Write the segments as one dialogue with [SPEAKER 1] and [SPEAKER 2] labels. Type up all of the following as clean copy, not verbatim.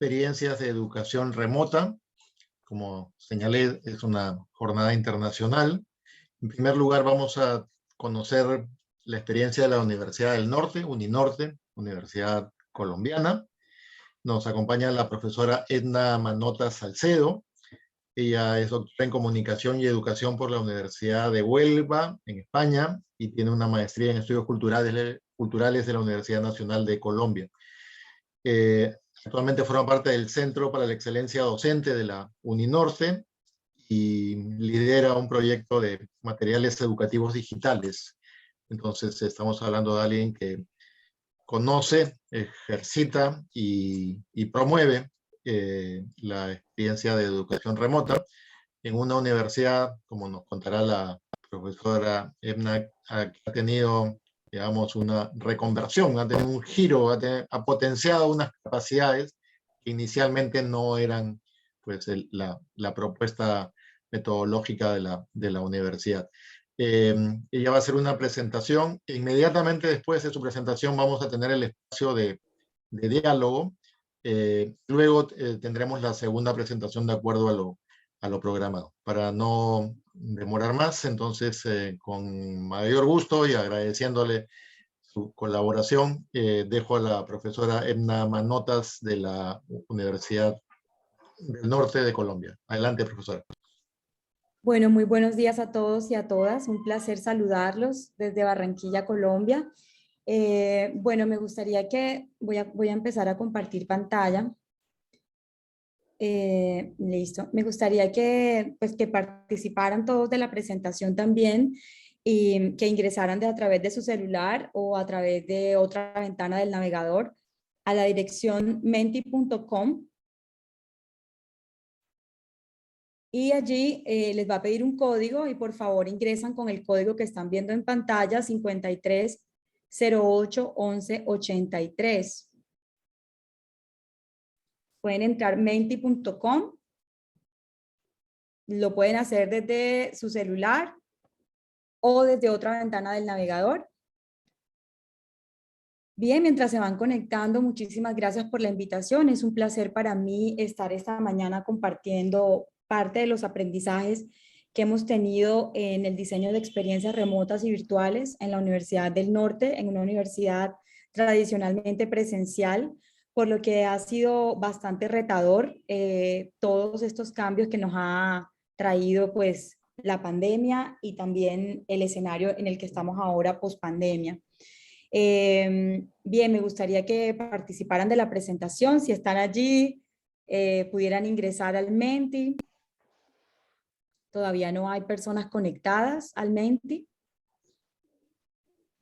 [SPEAKER 1] experiencias de educación remota. Como señalé, es una jornada internacional. En primer lugar, vamos a conocer la experiencia de la Universidad del Norte, Uninorte, Universidad colombiana. Nos acompaña la profesora Edna Manota Salcedo. Ella es doctora en Comunicación y Educación por la Universidad de Huelva, en España, y tiene una maestría en Estudios Culturales de la Universidad Nacional de Colombia. Actualmente forma parte del Centro para la Excelencia Docente de la Uninorte y lidera un proyecto de materiales educativos digitales. Entonces estamos hablando de alguien que conoce, ejercita y promueve la experiencia de educación remota en una universidad, como nos contará la profesora Edna, que ha tenido, digamos, una reconversión, ha tenido un giro, ha potenciado unas capacidades que inicialmente no eran pues, la propuesta metodológica de la universidad. Ella va a hacer una presentación. Inmediatamente después de su presentación vamos a tener el espacio de diálogo. Luego tendremos la segunda presentación de acuerdo a lo programado. Para no demorar más, entonces con mayor gusto y agradeciéndole su colaboración, dejo a la profesora Edna Manotas de la Universidad del Norte de Colombia. Adelante, profesora.
[SPEAKER 2] Bueno, muy buenos días a todos y a todas. Un placer saludarlos desde Barranquilla, Colombia. Bueno, me gustaría que voy a empezar a compartir pantalla. Listo. Me gustaría que, pues, que participaran todos de la presentación también y que ingresaran a través de su celular o a través de otra ventana del navegador a la dirección menti.com. Y allí les va a pedir un código y por favor ingresan con el código que están viendo en pantalla 53081183. Pueden entrar menti.com, lo pueden hacer desde su celular o desde otra ventana del navegador. Bien, mientras se van conectando, muchísimas gracias por la invitación. Es un placer para mí estar esta mañana compartiendo parte de los aprendizajes que hemos tenido en el diseño de experiencias remotas y virtuales en la Universidad del Norte, en una universidad tradicionalmente presencial, por lo que ha sido bastante retador todos estos cambios que nos ha traído pues la pandemia y también el escenario en el que estamos ahora post pandemia. Bien, me gustaría que participaran de la presentación. Si están allí, pudieran ingresar al Menti. Todavía no hay personas conectadas al Menti.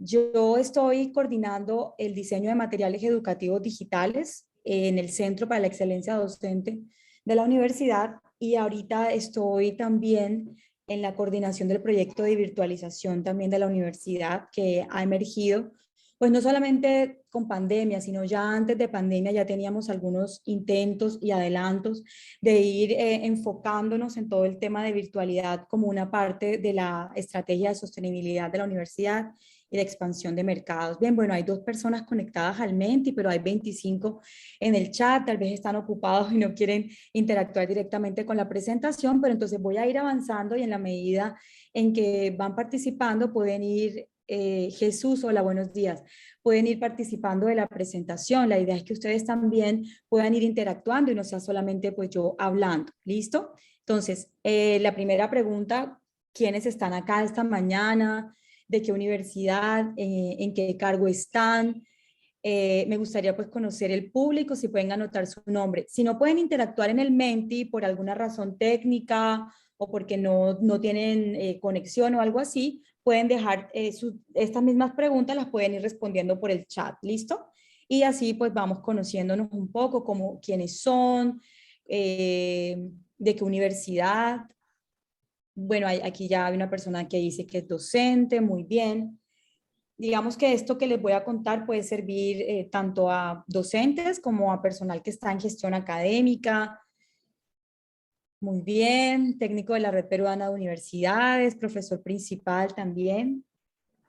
[SPEAKER 2] Yo estoy coordinando el diseño de materiales educativos digitales en el Centro para la Excelencia Docente de la universidad y ahorita estoy también en la coordinación del proyecto de virtualización también de la universidad que ha emergido. Pues no solamente con pandemia, sino ya antes de pandemia ya teníamos algunos intentos y adelantos de ir enfocándonos en todo el tema de virtualidad como una parte de la estrategia de sostenibilidad de la universidad y de expansión de mercados. Bien, bueno, hay 2 personas conectadas al Menti, pero hay 25 en el chat, tal vez están ocupados y no quieren interactuar directamente con la presentación, pero entonces voy a ir avanzando y en la medida en que van participando pueden ir Jesús, hola, buenos días. Pueden ir participando de la presentación. La idea es que ustedes también puedan ir interactuando y no sea solamente pues yo hablando. ¿Listo? Entonces, la primera pregunta, ¿quiénes están acá esta mañana? ¿De qué universidad? ¿En qué cargo están? Me gustaría pues conocer el público, si pueden anotar su nombre. Si no pueden interactuar en el Menti por alguna razón técnica o porque no tienen conexión o algo así, pueden dejar estas mismas preguntas, las pueden ir respondiendo por el chat, ¿listo? Y así pues vamos conociéndonos un poco, como quiénes son, de qué universidad. Bueno, aquí ya hay una persona que dice que es docente, muy bien. Digamos que esto que les voy a contar puede servir tanto a docentes como a personal que está en gestión académica. Muy bien, técnico de la Red Peruana de Universidades, profesor principal también,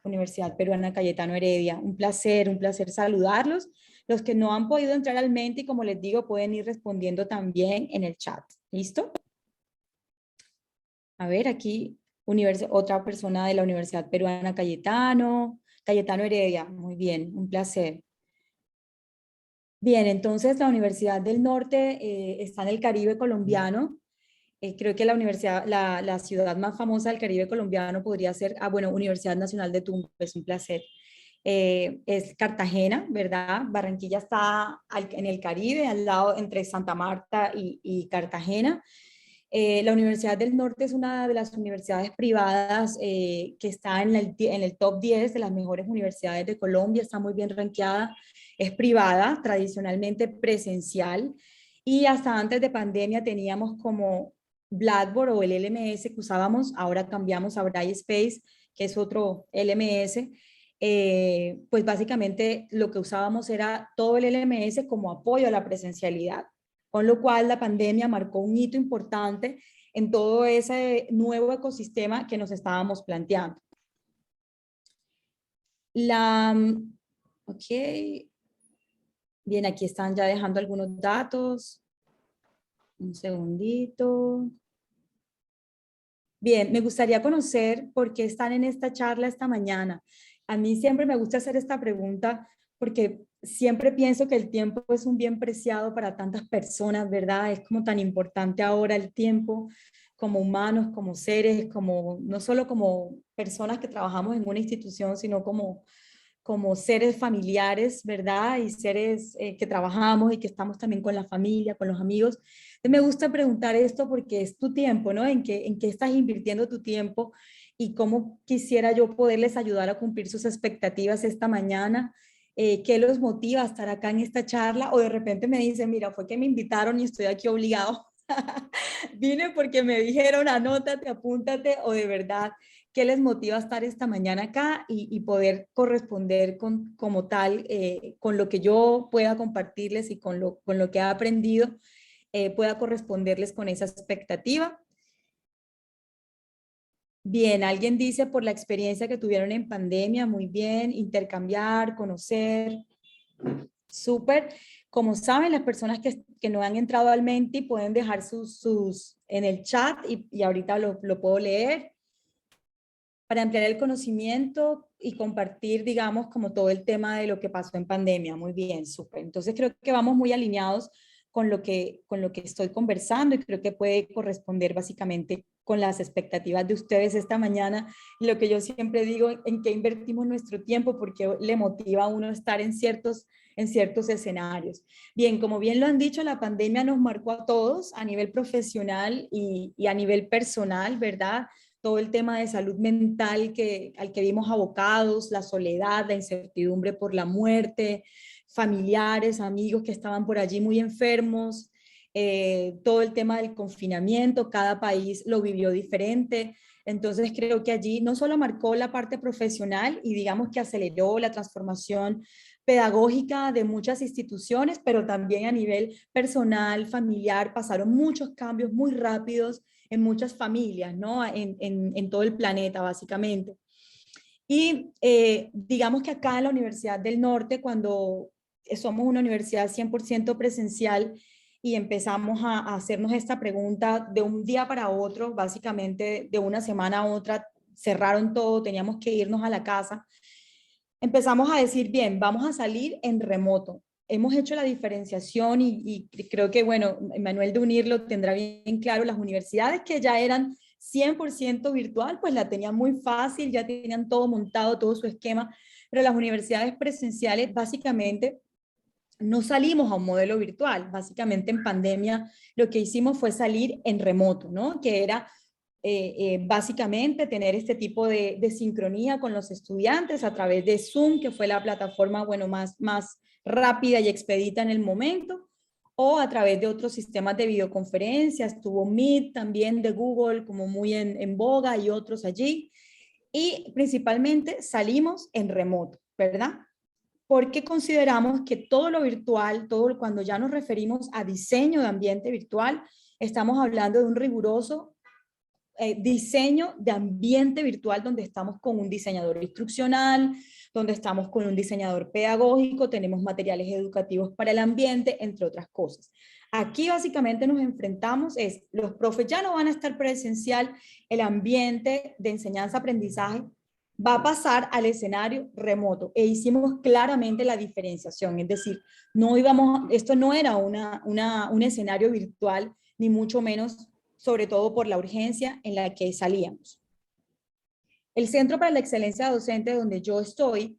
[SPEAKER 2] Universidad Peruana Cayetano Heredia. Un placer saludarlos. Los que no han podido entrar al Menti, como les digo, pueden ir respondiendo también en el chat. ¿Listo? A ver, aquí otra persona de la Universidad Peruana, Cayetano Heredia. Muy bien, un placer. Bien, entonces la Universidad del Norte está en el Caribe colombiano. Creo que la ciudad más famosa del Caribe colombiano podría ser, bueno, Universidad Nacional de Tumbes, es un placer. Es Cartagena, ¿verdad? Barranquilla está en el Caribe, al lado entre Santa Marta y Cartagena. La Universidad del Norte es una de las universidades privadas que está en el top 10 de las mejores universidades de Colombia, está muy bien rankeada, es privada, tradicionalmente presencial, y hasta antes de pandemia teníamos como Blackboard o el LMS que usábamos, ahora cambiamos a Brightspace, que es otro LMS. Pues básicamente lo que usábamos era todo el LMS como apoyo a la presencialidad, con lo cual la pandemia marcó un hito importante en todo ese nuevo ecosistema que nos estábamos planteando. Ok, bien, aquí están ya dejando algunos datos. Un segundito. Bien, me gustaría conocer por qué están en esta charla esta mañana. A mí siempre me gusta hacer esta pregunta porque siempre pienso que el tiempo es un bien preciado para tantas personas, ¿verdad? Es como tan importante ahora el tiempo como humanos, como seres, como no solo como personas que trabajamos en una institución, sino como seres familiares, ¿verdad? Y seres que trabajamos y que estamos también con la familia, con los amigos. Me gusta preguntar esto porque es tu tiempo, ¿no? ¿En qué estás invirtiendo tu tiempo? Y cómo quisiera yo poderles ayudar a cumplir sus expectativas esta mañana. ¿Qué los motiva a estar acá en esta charla? O de repente me dicen, mira, fue que me invitaron y estoy aquí obligado. Vine porque me dijeron, anótate, apúntate, o de verdad, ¿qué les motiva a estar esta mañana acá y poder corresponder como tal, con lo que yo pueda compartirles y con lo que he aprendido, pueda corresponderles con esa expectativa? Bien, alguien dice por la experiencia que tuvieron en pandemia, muy bien, intercambiar, conocer, súper. Como saben, las personas que no han entrado al Menti pueden dejar sus en el chat y ahorita lo puedo leer para ampliar el conocimiento y compartir, digamos, como todo el tema de lo que pasó en pandemia. Muy bien, súper. Entonces creo que vamos muy alineados con lo que estoy conversando y creo que puede corresponder básicamente con las expectativas de ustedes esta mañana. Lo que yo siempre digo, en qué invertimos nuestro tiempo, porque le motiva a uno estar en ciertos escenarios. Bien, como bien lo han dicho, la pandemia nos marcó a todos a nivel profesional y a nivel personal, ¿verdad? Todo el tema de salud mental al que vimos abocados, la soledad, la incertidumbre por la muerte, familiares, amigos que estaban por allí muy enfermos, todo el tema del confinamiento, cada país lo vivió diferente. Entonces creo que allí no solo marcó la parte profesional y digamos que aceleró la transformación pedagógica de muchas instituciones, pero también a nivel personal, familiar, pasaron muchos cambios muy rápidos en muchas familias, ¿no? En todo el planeta, básicamente. Y digamos que acá en la Universidad del Norte, cuando somos una universidad 100% presencial y empezamos a hacernos esta pregunta de un día para otro, básicamente de una semana a otra, cerraron todo, teníamos que irnos a la casa. Empezamos a decir, bien, vamos a salir en remoto. Hemos hecho la diferenciación y creo que, bueno, Manuel de Unir lo tendrá bien claro, las universidades que ya eran 100% virtual, pues la tenían muy fácil, ya tenían todo montado, todo su esquema, pero las universidades presenciales básicamente no salimos a un modelo virtual, básicamente en pandemia lo que hicimos fue salir en remoto, ¿no? Que era básicamente tener este tipo de sincronía con los estudiantes a través de Zoom, que fue la plataforma, bueno, más rápida y expedita en el momento, o a través de otros sistemas de videoconferencia, estuvo Meet también de Google como muy en boga y otros allí, y principalmente salimos en remoto, ¿verdad? Porque consideramos que todo lo virtual, cuando ya nos referimos a diseño de ambiente virtual, estamos hablando de un riguroso diseño de ambiente virtual donde estamos con un diseñador instruccional, donde estamos con un diseñador pedagógico, tenemos materiales educativos para el ambiente, entre otras cosas. Aquí básicamente nos enfrentamos los profes ya no van a estar presencial, el ambiente de enseñanza-aprendizaje va a pasar al escenario remoto e hicimos claramente la diferenciación, es decir, esto no era un escenario virtual, ni mucho menos, sobre todo por la urgencia en la que salíamos. El Centro para la Excelencia Docente, donde yo estoy,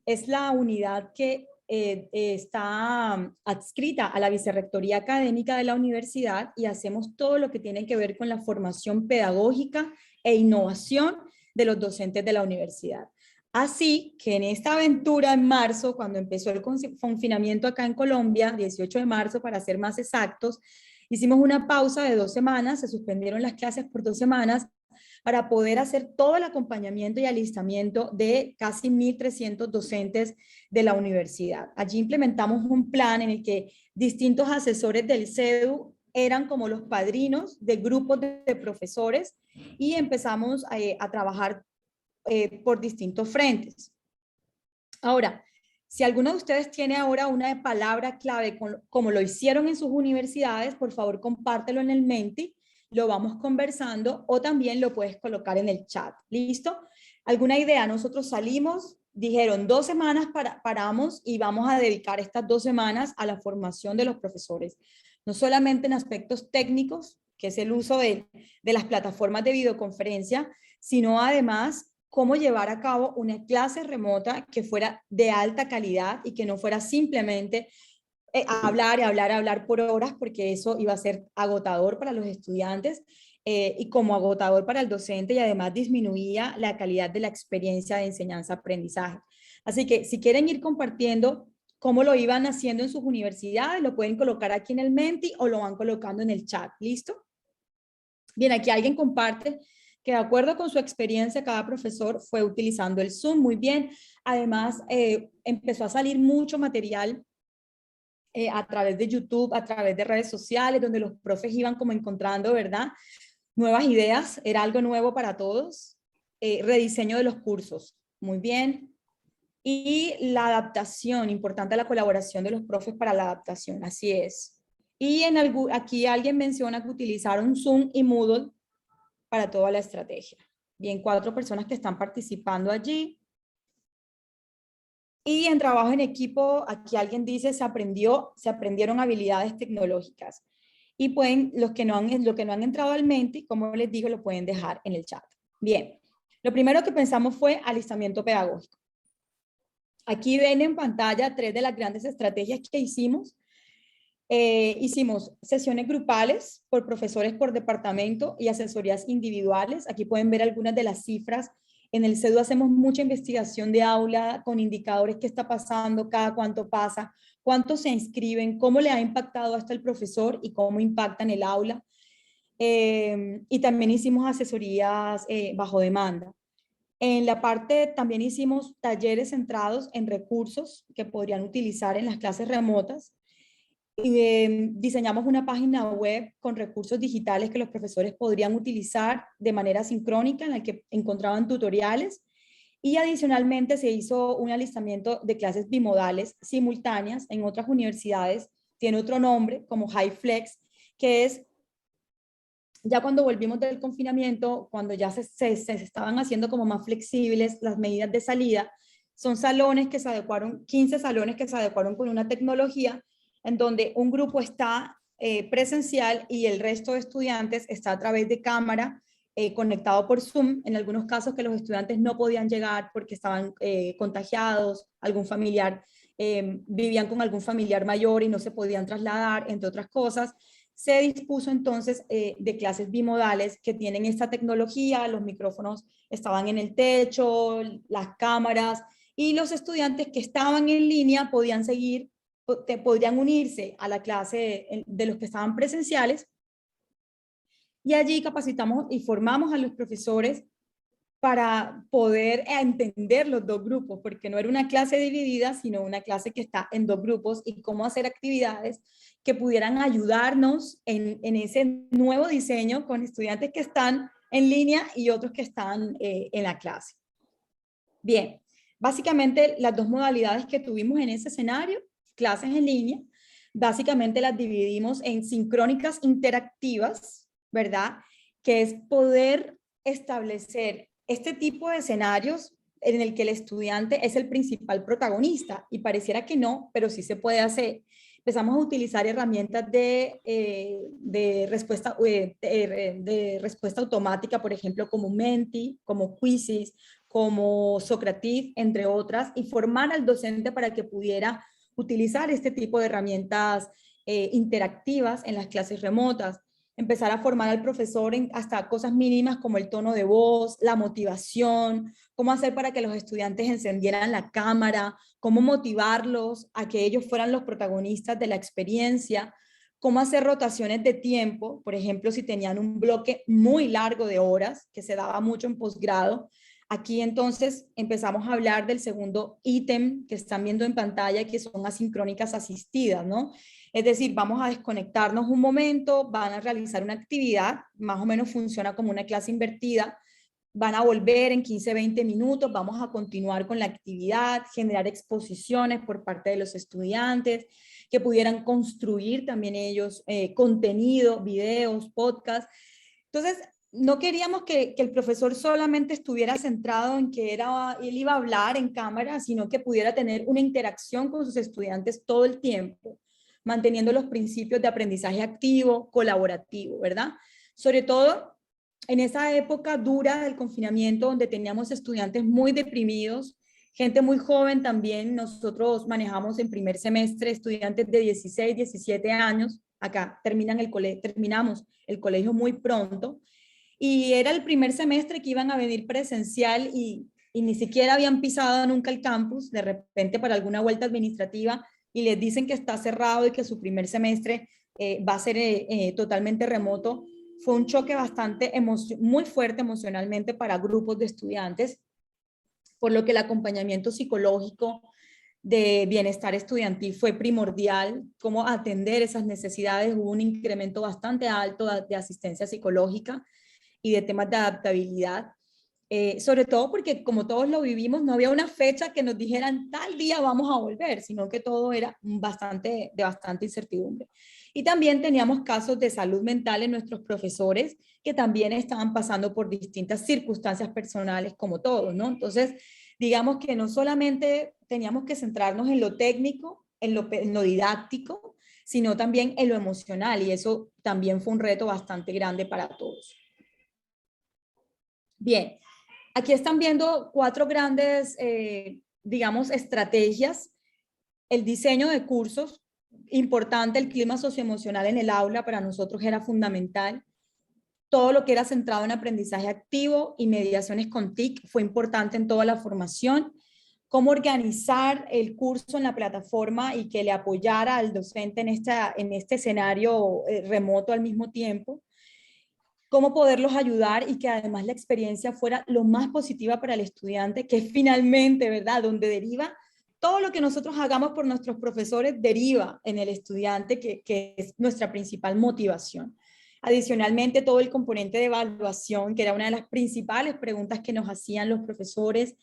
[SPEAKER 2] es la unidad que está adscrita a la Vicerrectoría Académica de la Universidad y hacemos todo lo que tiene que ver con la formación pedagógica e innovación de los docentes de la universidad. Así que en esta aventura en marzo, cuando empezó el confinamiento acá en Colombia, 18 de marzo para ser más exactos, hicimos una pausa de 2 semanas, se suspendieron las clases por 2 semanas para poder hacer todo el acompañamiento y alistamiento de casi 1.300 docentes de la universidad. Allí implementamos un plan en el que distintos asesores del CEDU eran como los padrinos de grupos de profesores y empezamos a trabajar por distintos frentes. Ahora, si alguno de ustedes tiene ahora una palabra clave como lo hicieron en sus universidades, por favor compártelo en el Menti, lo vamos conversando o también lo puedes colocar en el chat. ¿Listo? ¿Alguna idea? Nosotros salimos, dijeron 2 semanas paramos y vamos a dedicar estas 2 semanas a la formación de los profesores. No solamente en aspectos técnicos, que es el uso de las plataformas de videoconferencia, sino además cómo llevar a cabo una clase remota que fuera de alta calidad y que no fuera simplemente hablar por horas, porque eso iba a ser agotador para los estudiantes y como agotador para el docente, y además disminuía la calidad de la experiencia de enseñanza-aprendizaje. Así que si quieren ir compartiendo cómo lo iban haciendo en sus universidades, lo pueden colocar aquí en el Menti o lo van colocando en el chat. ¿Listo? Bien, aquí alguien comparte que de acuerdo con su experiencia, cada profesor fue utilizando el Zoom muy bien. Además, empezó a salir mucho material a través de YouTube, a través de redes sociales, donde los profes iban como encontrando, ¿verdad? Nuevas ideas, era algo nuevo para todos. Rediseño de los cursos, muy bien. Y la adaptación, importante la colaboración de los profes para la adaptación, así es. Y aquí alguien menciona que utilizaron Zoom y Moodle para toda la estrategia. Bien, 4 personas que están participando allí. Y en trabajo en equipo, aquí alguien dice, se aprendieron habilidades tecnológicas. Y pueden, los que no han entrado al Menti, como les digo, lo pueden dejar en el chat. Bien, lo primero que pensamos fue alistamiento pedagógico. Aquí ven en pantalla 3 de las grandes estrategias que hicimos. Hicimos sesiones grupales por profesores por departamento y asesorías individuales. Aquí pueden ver algunas de las cifras. En el CEDU hacemos mucha investigación de aula con indicadores, qué está pasando, cada cuánto pasa, cuántos se inscriben, cómo le ha impactado hasta el profesor y cómo impacta en el aula. Y también hicimos asesorías bajo demanda. En la parte también hicimos talleres centrados en recursos que podrían utilizar en las clases remotas. Diseñamos una página web con recursos digitales que los profesores podrían utilizar de manera sincrónica, en la que encontraban tutoriales, y adicionalmente se hizo un alistamiento de clases bimodales simultáneas. En otras universidades tiene otro nombre, como HighFlex, que es ya cuando volvimos del confinamiento, cuando ya se estaban haciendo como más flexibles las medidas de salida. Son salones que se adecuaron, 15 salones que se adecuaron con una tecnología en donde un grupo está presencial y el resto de estudiantes está a través de cámara conectado por Zoom, en algunos casos que los estudiantes no podían llegar porque estaban contagiados, algún familiar, vivían con algún familiar mayor y no se podían trasladar, entre otras cosas. Se dispuso entonces de clases bimodales que tienen esta tecnología, los micrófonos estaban en el techo, las cámaras, y los estudiantes que estaban en línea podían podrían unirse a la clase de los que estaban presenciales, y allí capacitamos y formamos a los profesores para poder entender los 2 grupos, porque no era una clase dividida, sino una clase que está en 2 grupos, y cómo hacer actividades que pudieran ayudarnos en ese nuevo diseño con estudiantes que están en línea y otros que están en la clase. Bien, Básicamente, las dos modalidades que tuvimos en ese escenario, clases en línea, básicamente las dividimos en sincrónicas interactivas, ¿verdad? Que es poder establecer este tipo de escenarios en el que el estudiante es el principal protagonista, y pareciera que no, pero sí se puede hacer. Empezamos a utilizar herramientas de respuesta automática, por ejemplo, como Menti, como Quizzes, como Socrative, entre otras, y formar al docente para que pudiera utilizar este tipo de herramientas interactivas en las clases remotas. Empezar a formar al profesor en hasta cosas mínimas como el tono de voz, la motivación, cómo hacer para que los estudiantes encendieran la cámara, cómo motivarlos a que ellos fueran los protagonistas de la experiencia, cómo hacer rotaciones de tiempo, por ejemplo, si tenían un bloque muy largo de horas, que se daba mucho en posgrado. Aquí entonces empezamos a hablar del segundo ítem que están viendo en pantalla, que son asincrónicas asistidas, ¿no? Es decir, vamos a desconectarnos un momento, van a realizar una actividad, más o menos funciona como una clase invertida, van a volver en 15, 20 minutos, vamos a continuar con la actividad, generar exposiciones por parte de los estudiantes, que pudieran construir también ellos contenido, videos, podcasts. Entonces, no queríamos que el profesor solamente estuviera centrado en que él iba a hablar en cámara, sino que pudiera tener una interacción con sus estudiantes todo el tiempo, manteniendo los principios de aprendizaje activo, colaborativo, ¿verdad? Sobre todo en esa época dura del confinamiento, donde teníamos estudiantes muy deprimidos, gente muy joven también. Nosotros manejamos en primer semestre estudiantes de 16, 17 años. Acá terminamos el colegio muy pronto. Y era el primer semestre que iban a venir presencial y ni siquiera habían pisado nunca el campus, de repente para alguna vuelta administrativa, y les dicen que está cerrado y que su primer semestre va a ser totalmente remoto. Fue un choque muy fuerte emocionalmente para grupos de estudiantes, por lo que el acompañamiento psicológico de bienestar estudiantil fue primordial, cómo atender esas necesidades. Hubo un incremento bastante alto de asistencia psicológica y de temas de adaptabilidad, sobre todo porque como todos lo vivimos, no había una fecha que nos dijeran tal día vamos a volver, sino que todo era de bastante incertidumbre. Y también teníamos casos de salud mental en nuestros profesores que también estaban pasando por distintas circunstancias personales como todos, ¿no? Entonces, digamos que no solamente teníamos que centrarnos en lo técnico, en lo didáctico, sino también en lo emocional, y eso también fue un reto bastante grande para todos. Bien, aquí están viendo 4 grandes, digamos, estrategias. El diseño de cursos, importante, el clima socioemocional en el aula para nosotros era fundamental. Todo lo que era centrado en aprendizaje activo y mediaciones con TIC fue importante en toda la formación. Cómo organizar el curso en la plataforma y que le apoyara al docente en este escenario remoto al mismo tiempo. Cómo poderlos ayudar y que además la experiencia fuera lo más positiva para el estudiante, que es finalmente, ¿verdad?, donde deriva todo lo que nosotros hagamos por nuestros profesores, deriva en el estudiante, que es nuestra principal motivación. Adicionalmente, todo el componente de evaluación, que era una de las principales preguntas que nos hacían los profesores,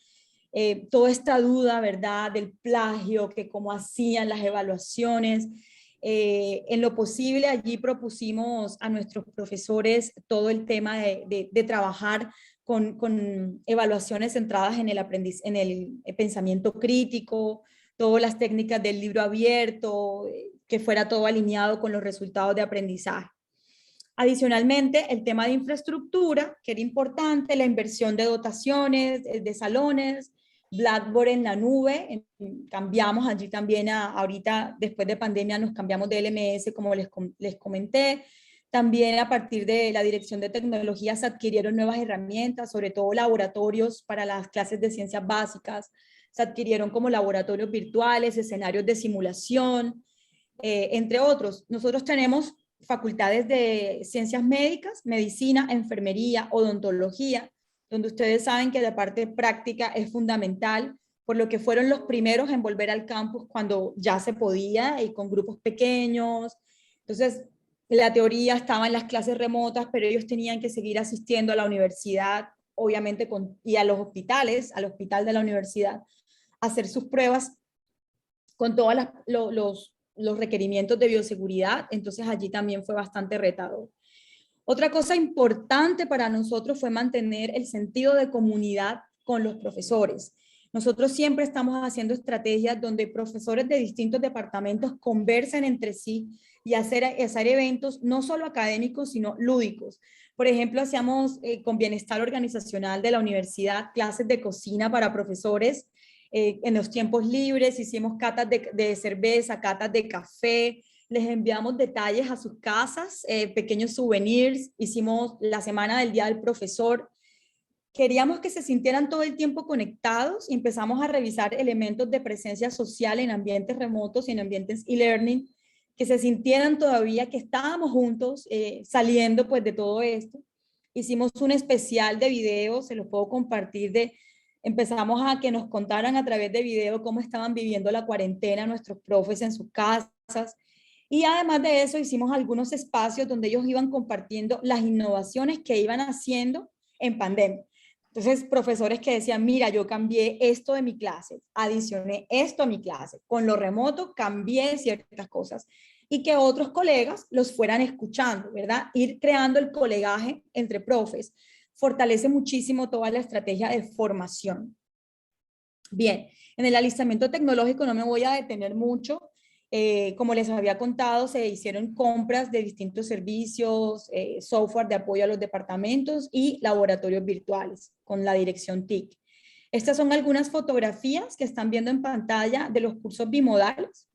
[SPEAKER 2] toda esta duda, ¿verdad?, del plagio, que cómo hacían las evaluaciones. En lo posible, allí propusimos a nuestros profesores todo el tema de trabajar con evaluaciones centradas en en el pensamiento crítico, todas las técnicas del libro abierto, que fuera todo alineado con los resultados de aprendizaje. Adicionalmente, el tema de infraestructura, que era importante, la inversión de dotaciones, de salones, Blackboard en la nube. Cambiamos allí también ahorita, después de pandemia, nos cambiamos de LMS, como les comenté. También a partir de la Dirección de Tecnología se adquirieron nuevas herramientas, sobre todo laboratorios para las clases de ciencias básicas. Se adquirieron como laboratorios virtuales, escenarios de simulación, entre otros. Nosotros tenemos facultades de ciencias médicas, medicina, enfermería, odontología, donde ustedes saben que la parte práctica es fundamental, por lo que fueron los primeros en volver al campus cuando ya se podía y con grupos pequeños. Entonces, la teoría estaba en las clases remotas, pero ellos tenían que seguir asistiendo a la universidad, obviamente, y a los hospitales, al hospital de la universidad, hacer sus pruebas con todos los requerimientos de bioseguridad. Entonces allí también fue bastante retador. Otra cosa importante para nosotros fue mantener el sentido de comunidad con los profesores. Nosotros siempre estamos haciendo estrategias donde profesores de distintos departamentos conversen entre sí y hacer eventos no solo académicos, sino lúdicos. Por ejemplo, hacíamos con Bienestar Organizacional de la universidad clases de cocina para profesores en los tiempos libres, hicimos catas de cerveza, catas de café, les enviamos detalles a sus casas, pequeños souvenirs, hicimos la semana del Día del Profesor. Queríamos que se sintieran todo el tiempo conectados y empezamos a revisar elementos de presencia social en ambientes remotos y en ambientes e-learning, que se sintieran todavía que estábamos juntos saliendo pues de todo esto. Hicimos un especial de video, se los puedo compartir, empezamos a que nos contaran a través de video cómo estaban viviendo la cuarentena nuestros profes en sus casas. Y además de eso hicimos algunos espacios donde ellos iban compartiendo las innovaciones que iban haciendo en pandemia. Entonces, profesores que decían, mira, yo cambié esto de mi clase, adicioné esto a mi clase, con lo remoto cambié ciertas cosas, y que otros colegas los fueran escuchando, ¿verdad? Ir creando el colegaje entre profes fortalece muchísimo toda la estrategia de formación. Bien, en el alistamiento tecnológico no me voy a detener mucho. Como les había contado, se hicieron compras de distintos servicios, software de apoyo a los departamentos y laboratorios virtuales con la dirección TIC. Estas son algunas fotografías que están viendo en pantalla de los cursos bimodales.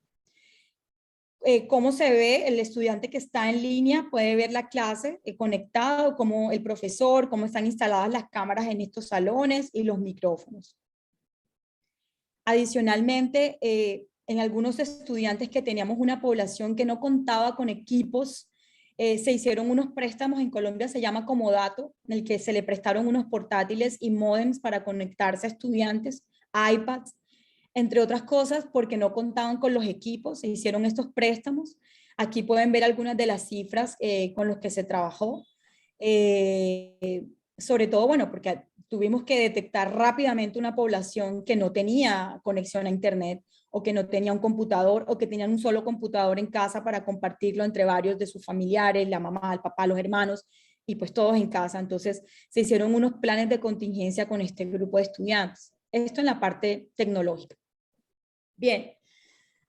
[SPEAKER 2] Cómo se ve el estudiante que está en línea, puede ver la clase conectado, como el profesor, cómo están instaladas las cámaras en estos salones y los micrófonos. Adicionalmente, en algunos estudiantes que teníamos una población que no contaba con equipos, se hicieron unos préstamos, en Colombia se llama Comodato, en el que se le prestaron unos portátiles y módems para conectarse a estudiantes, iPads, entre otras cosas, porque no contaban con los equipos, se hicieron estos préstamos. Aquí pueden ver algunas de las cifras con las que se trabajó. Sobre todo, bueno, porque tuvimos que detectar rápidamente una población que no tenía conexión a internet o que no tenía un computador o que tenían un solo computador en casa para compartirlo entre varios de sus familiares, la mamá, el papá, los hermanos, y pues todos en casa. Entonces se hicieron unos planes de contingencia con este grupo de estudiantes. Esto en la parte tecnológica. Bien,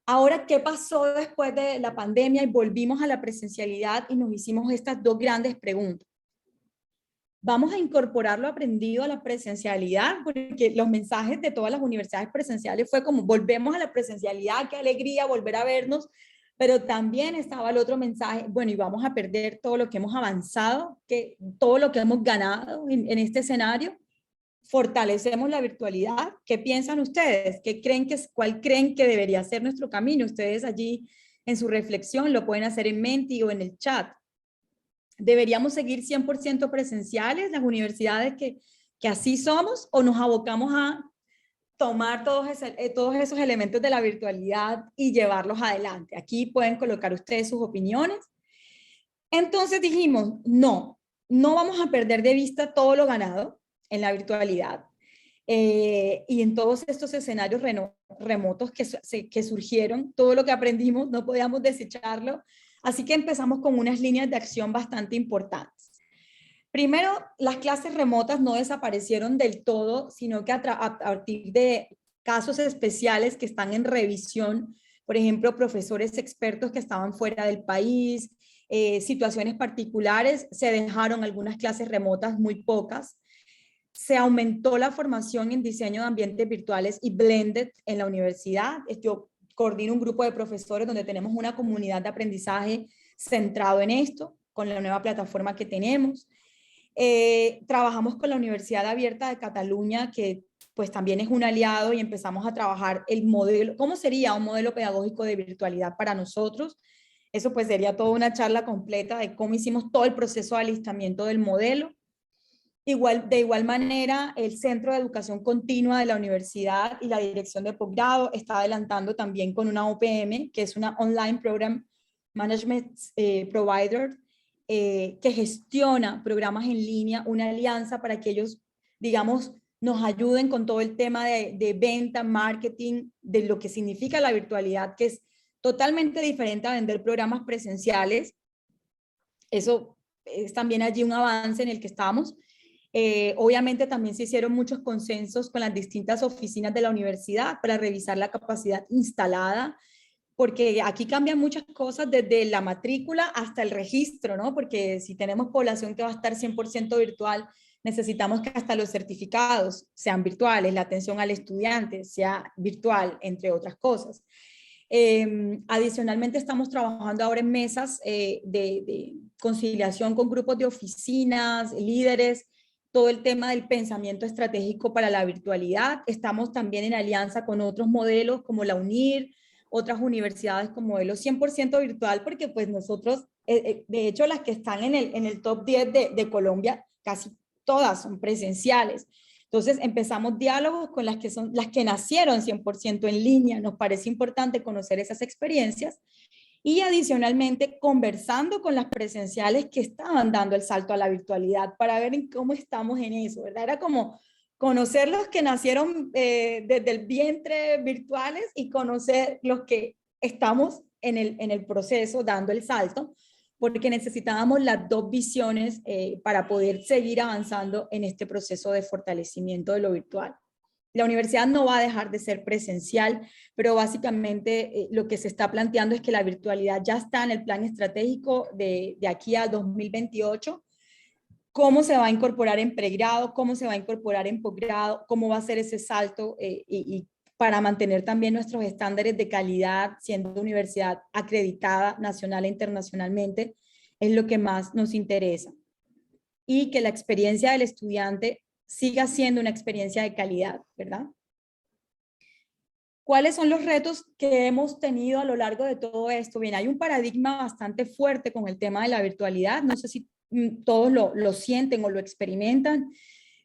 [SPEAKER 2] ahora, ¿qué pasó después de la pandemia y volvimos a la presencialidad y nos hicimos estas dos grandes preguntas? ¿Vamos a incorporar lo aprendido a la presencialidad? Porque los mensajes de todas las universidades presenciales fue como, volvemos a la presencialidad, qué alegría volver a vernos, pero también estaba el otro mensaje, bueno, y vamos a perder todo lo que hemos avanzado, todo lo que hemos ganado en este escenario. Fortalecemos la virtualidad. ¿Qué piensan ustedes? ¿Cuál creen que debería ser nuestro camino? Ustedes allí en su reflexión lo pueden hacer en Menti o en el chat. ¿Deberíamos seguir 100% presenciales, las universidades que así somos, o nos abocamos a tomar todos esos elementos de la virtualidad y llevarlos adelante? Aquí pueden colocar ustedes sus opiniones. Entonces dijimos, no vamos a perder de vista todo lo ganado en la virtualidad y en todos estos escenarios remotos que surgieron, todo lo que aprendimos no podíamos desecharlo, así que empezamos con unas líneas de acción bastante importantes. Primero, las clases remotas no desaparecieron del todo, sino que a partir de casos especiales que están en revisión, por ejemplo, profesores expertos que estaban fuera del país, situaciones particulares, se dejaron algunas clases remotas, muy pocas. Se aumentó la formación en diseño de ambientes virtuales y blended en la universidad. Yo coordino un grupo de profesores donde tenemos una comunidad de aprendizaje centrado en esto, con la nueva plataforma que tenemos. Trabajamos con la Universidad Abierta de Cataluña, que pues también es un aliado, y empezamos a trabajar el modelo, cómo sería un modelo pedagógico de virtualidad para nosotros. Eso pues sería toda una charla completa de cómo hicimos todo el proceso de alistamiento del modelo. De igual manera, el Centro de Educación Continua de la Universidad y la Dirección de Posgrado está adelantando también con una OPM, que es una Online Program Management Provider, que gestiona programas en línea, una alianza para que ellos, digamos, nos ayuden con todo el tema de venta, marketing, de lo que significa la virtualidad, que es totalmente diferente a vender programas presenciales. Eso es también allí un avance en el que estamos. Obviamente también se hicieron muchos consensos con las distintas oficinas de la universidad para revisar la capacidad instalada, porque aquí cambian muchas cosas desde la matrícula hasta el registro, ¿no? Porque si tenemos población que va a estar 100% virtual, necesitamos que hasta los certificados sean virtuales, la atención al estudiante sea virtual, entre otras cosas. Adicionalmente, estamos trabajando ahora en mesas de conciliación con grupos de oficinas, líderes, todo el tema del pensamiento estratégico para la virtualidad. Estamos también en alianza con otros modelos como la UNIR, otras universidades con modelo 100% virtual, porque pues nosotros, de hecho, las que están en el top 10 de Colombia, casi todas son presenciales. Entonces empezamos diálogos con las que nacieron 100% en línea. Nos parece importante conocer esas experiencias y adicionalmente conversando con las presenciales que estaban dando el salto a la virtualidad para ver en cómo estamos en eso, ¿verdad? Era como conocer los que nacieron desde el vientre virtuales y conocer los que estamos en el proceso dando el salto, porque necesitábamos las dos visiones para poder seguir avanzando en este proceso de fortalecimiento de lo virtual. La universidad no va a dejar de ser presencial, pero básicamente lo que se está planteando es que la virtualidad ya está en el plan estratégico de aquí a 2028. Cómo se va a incorporar en pregrado, cómo se va a incorporar en posgrado, cómo va a ser ese salto y para mantener también nuestros estándares de calidad, siendo universidad acreditada nacional e internacionalmente, es lo que más nos interesa. Y que la experiencia del estudiante siga siendo una experiencia de calidad, ¿verdad? ¿Cuáles son los retos que hemos tenido a lo largo de todo esto? Bien, hay un paradigma bastante fuerte con el tema de la virtualidad. No sé si todos lo sienten o lo experimentan.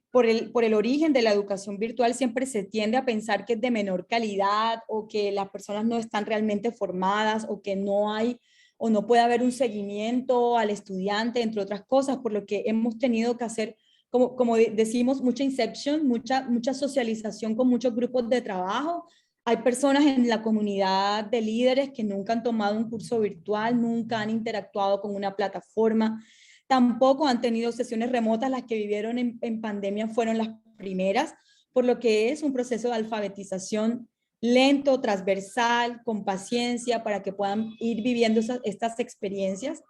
[SPEAKER 2] Por el origen de la educación virtual siempre se tiende a pensar que es de menor calidad o que las personas no están realmente formadas o que no hay o no puede haber un seguimiento al estudiante, entre otras cosas, por lo que hemos tenido que hacer, como decimos, mucha inception, mucha socialización con muchos grupos de trabajo. Hay personas en la comunidad de líderes que nunca han tomado un curso virtual, nunca han interactuado con una plataforma, tampoco han tenido sesiones remotas. Las que vivieron en pandemia fueron las primeras, por lo que es un proceso de alfabetización lento, transversal, con paciencia, para que puedan ir viviendo estas experiencias.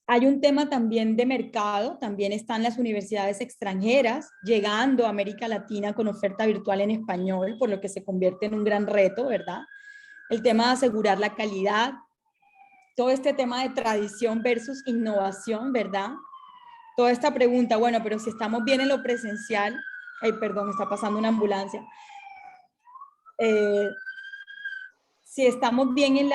[SPEAKER 2] Hay un tema también de mercado, también están las universidades extranjeras llegando a América Latina con oferta virtual en español, por lo que se convierte en un gran reto, ¿verdad? El tema de asegurar la calidad, todo este tema de tradición versus innovación, ¿verdad? Toda esta pregunta, bueno, pero si estamos bien en lo presencial, ay, perdón, está pasando una ambulancia. Si estamos bien en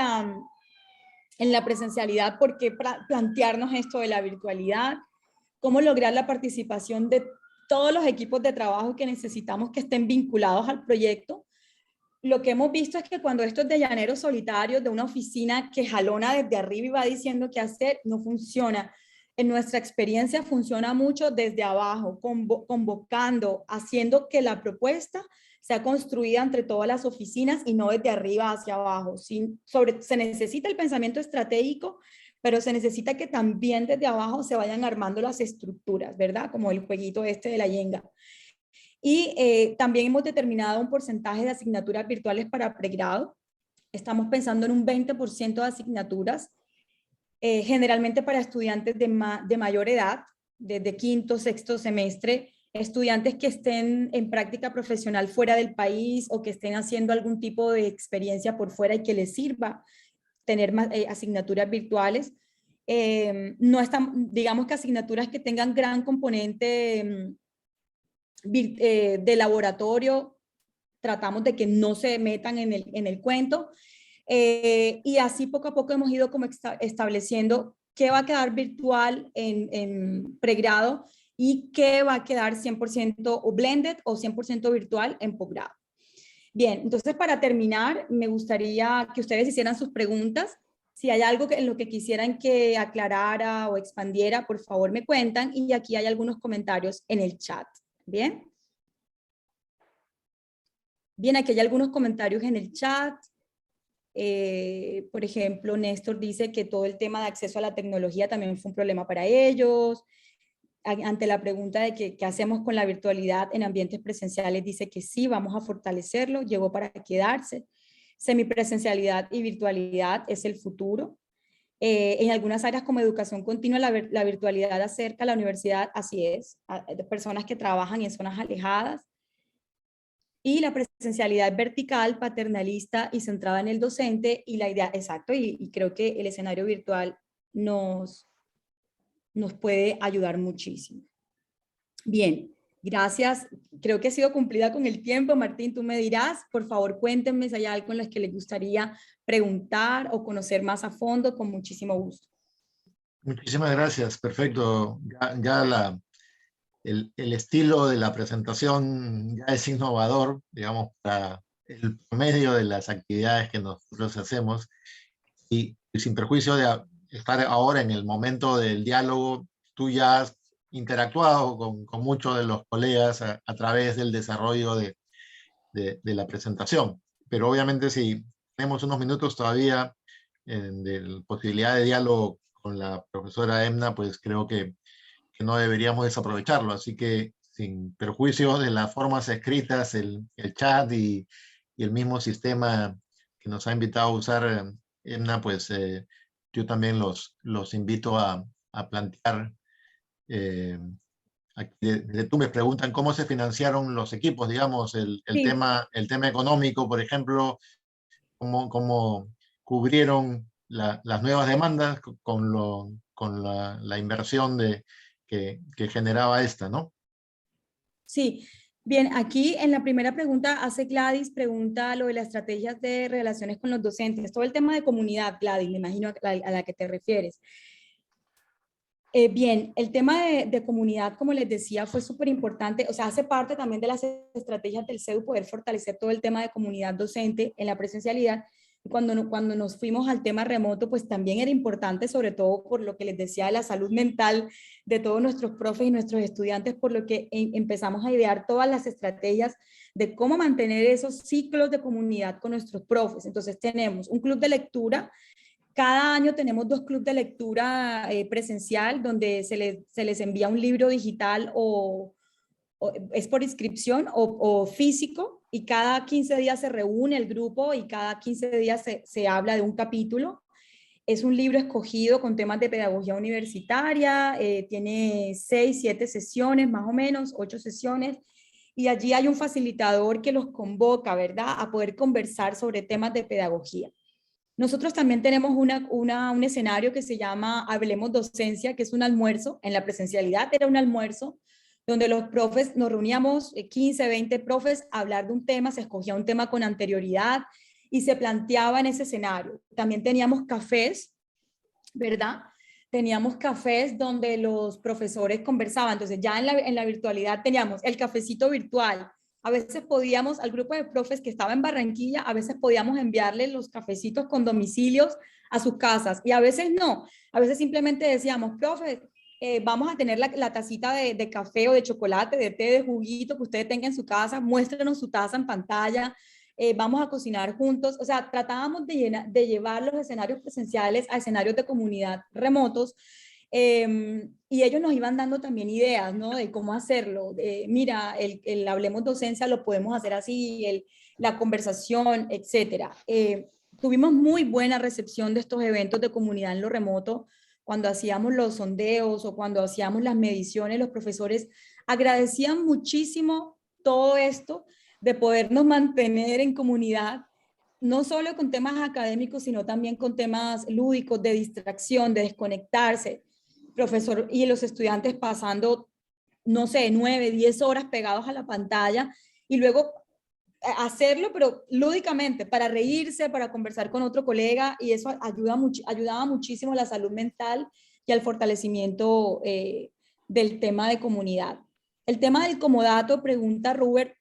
[SPEAKER 2] la presencialidad, ¿por qué plantearnos esto de la virtualidad? ¿Cómo lograr la participación de todos los equipos de trabajo que necesitamos que estén vinculados al proyecto? Lo que hemos visto es que cuando esto es de llaneros solitarios, de una oficina que jalona desde arriba y va diciendo qué hacer, no funciona. En nuestra experiencia funciona mucho desde abajo, convocando, haciendo que la propuesta sea construida entre todas las oficinas y no desde arriba hacia abajo. Se necesita el pensamiento estratégico, pero se necesita que también desde abajo se vayan armando las estructuras, ¿verdad? Como el jueguito este de la yenga. Y también hemos determinado un porcentaje de asignaturas virtuales para pregrado. Estamos pensando en un 20% de asignaturas, generalmente para estudiantes de mayor edad, desde quinto, sexto semestre, estudiantes que estén en práctica profesional fuera del país o que estén haciendo algún tipo de experiencia por fuera y que les sirva tener asignaturas virtuales. No están, digamos que asignaturas que tengan gran componente de laboratorio, tratamos de que no se metan en el cuento, y así poco a poco hemos ido como estableciendo qué va a quedar virtual en pregrado y qué va a quedar 100% o blended o 100% virtual en posgrado. Bien, entonces para terminar, me gustaría que ustedes hicieran sus preguntas. Si hay algo en lo que quisieran que aclarara o expandiera, por favor me cuentan, y aquí hay algunos comentarios en el chat. Bien. Bien, aquí hay algunos comentarios en el chat. Por ejemplo, Néstor dice que todo el tema de acceso a la tecnología también fue un problema para ellos. Ante la pregunta de qué hacemos con la virtualidad en ambientes presenciales, dice que sí, vamos a fortalecerlo, llegó para quedarse. Semipresencialidad y virtualidad es el futuro. En algunas áreas como educación continua, la virtualidad acerca a la universidad, así es, de personas que trabajan en zonas alejadas. Y la presencialidad vertical, paternalista y centrada en el docente, y la idea, exacto, y creo que el escenario virtual nos puede ayudar muchísimo. Bien, gracias. Creo que he sido cumplida con el tiempo. Martín, tú me dirás, por favor, cuéntenme si hay algo en las que les gustaría preguntar o conocer más a fondo, con muchísimo gusto.
[SPEAKER 1] Muchísimas gracias, perfecto. El estilo de la presentación ya es innovador, digamos, para el promedio de las actividades que nosotros hacemos. Y sin perjuicio de estar ahora en el momento del diálogo, tú ya has interactuado con muchos de los colegas a través del desarrollo de la presentación. Pero obviamente si tenemos unos minutos todavía de posibilidad de diálogo con la profesora Edna, pues creo que no deberíamos desaprovecharlo. Así que sin perjuicio de las formas escritas, el chat y el mismo sistema que nos ha invitado a usar Edna, pues yo también los invito a plantear. Tú me preguntan cómo se financiaron los equipos, digamos,
[SPEAKER 2] Sí.
[SPEAKER 1] el tema económico, por ejemplo, cómo cubrieron las nuevas demandas con la inversión que generaba esta, ¿no?
[SPEAKER 2] Sí, bien, aquí en la primera pregunta hace Gladys, pregunta lo de las estrategias de relaciones con los docentes, todo el tema de comunidad, Gladys, me imagino a la que te refieres. Bien, el tema de comunidad, como les decía, fue súper importante, o sea, hace parte también de las estrategias del CEU poder fortalecer todo el tema de comunidad docente en la presencialidad. Cuando nos fuimos al tema remoto, pues también era importante, sobre todo por lo que les decía de la salud mental de todos nuestros profes y nuestros estudiantes, por lo que empezamos a idear todas las estrategias de cómo mantener esos ciclos de comunidad con nuestros profes. Entonces tenemos un club de lectura. Cada año tenemos 2 clubes de lectura presencial donde se les envía un libro digital o es por inscripción o físico, y cada 15 días se reúne el grupo y cada 15 días se habla de un capítulo. Es un libro escogido con temas de pedagogía universitaria, tiene 6, 7 sesiones más o menos, 8 sesiones, y allí hay un facilitador que los convoca, ¿verdad?, a poder conversar sobre temas de pedagogía. Nosotros también tenemos un escenario que se llama Hablemos Docencia, que es un almuerzo. En la presencialidad era un almuerzo donde los profes nos reuníamos, 15, 20 profes, a hablar de un tema, se escogía un tema con anterioridad y se planteaba en ese escenario. También teníamos cafés, ¿verdad? Teníamos cafés donde los profesores conversaban. Entonces ya en la virtualidad teníamos el cafecito virtual. A veces podíamos, al grupo de profes que estaba en Barranquilla, a veces podíamos enviarles los cafecitos con domicilios a sus casas y a veces no. A veces simplemente decíamos, profes, vamos a tener la tacita de café o de chocolate, de té, de juguito que ustedes tengan en su casa, muéstrenos su taza en pantalla, vamos a cocinar juntos. O sea, tratábamos de llevar los escenarios presenciales a escenarios de comunidad remotos. Y ellos nos iban dando también ideas, ¿no?, de cómo hacerlo. Mira, el Hablemos Docencia lo podemos hacer así, la conversación, etcétera. Tuvimos muy buena recepción de estos eventos de comunidad en lo remoto. Cuando hacíamos los sondeos o cuando hacíamos las mediciones, los profesores agradecían muchísimo todo esto de podernos mantener en comunidad, no solo con temas académicos, sino también con temas lúdicos, de distracción, de desconectarse. Profesor y los estudiantes pasando, no sé, 9, 10 horas pegados a la pantalla y luego hacerlo, pero lúdicamente, para reírse, para conversar con otro colega, y eso ayudaba muchísimo a la salud mental y al fortalecimiento del tema de comunidad. El tema del comodato, pregunta Robert,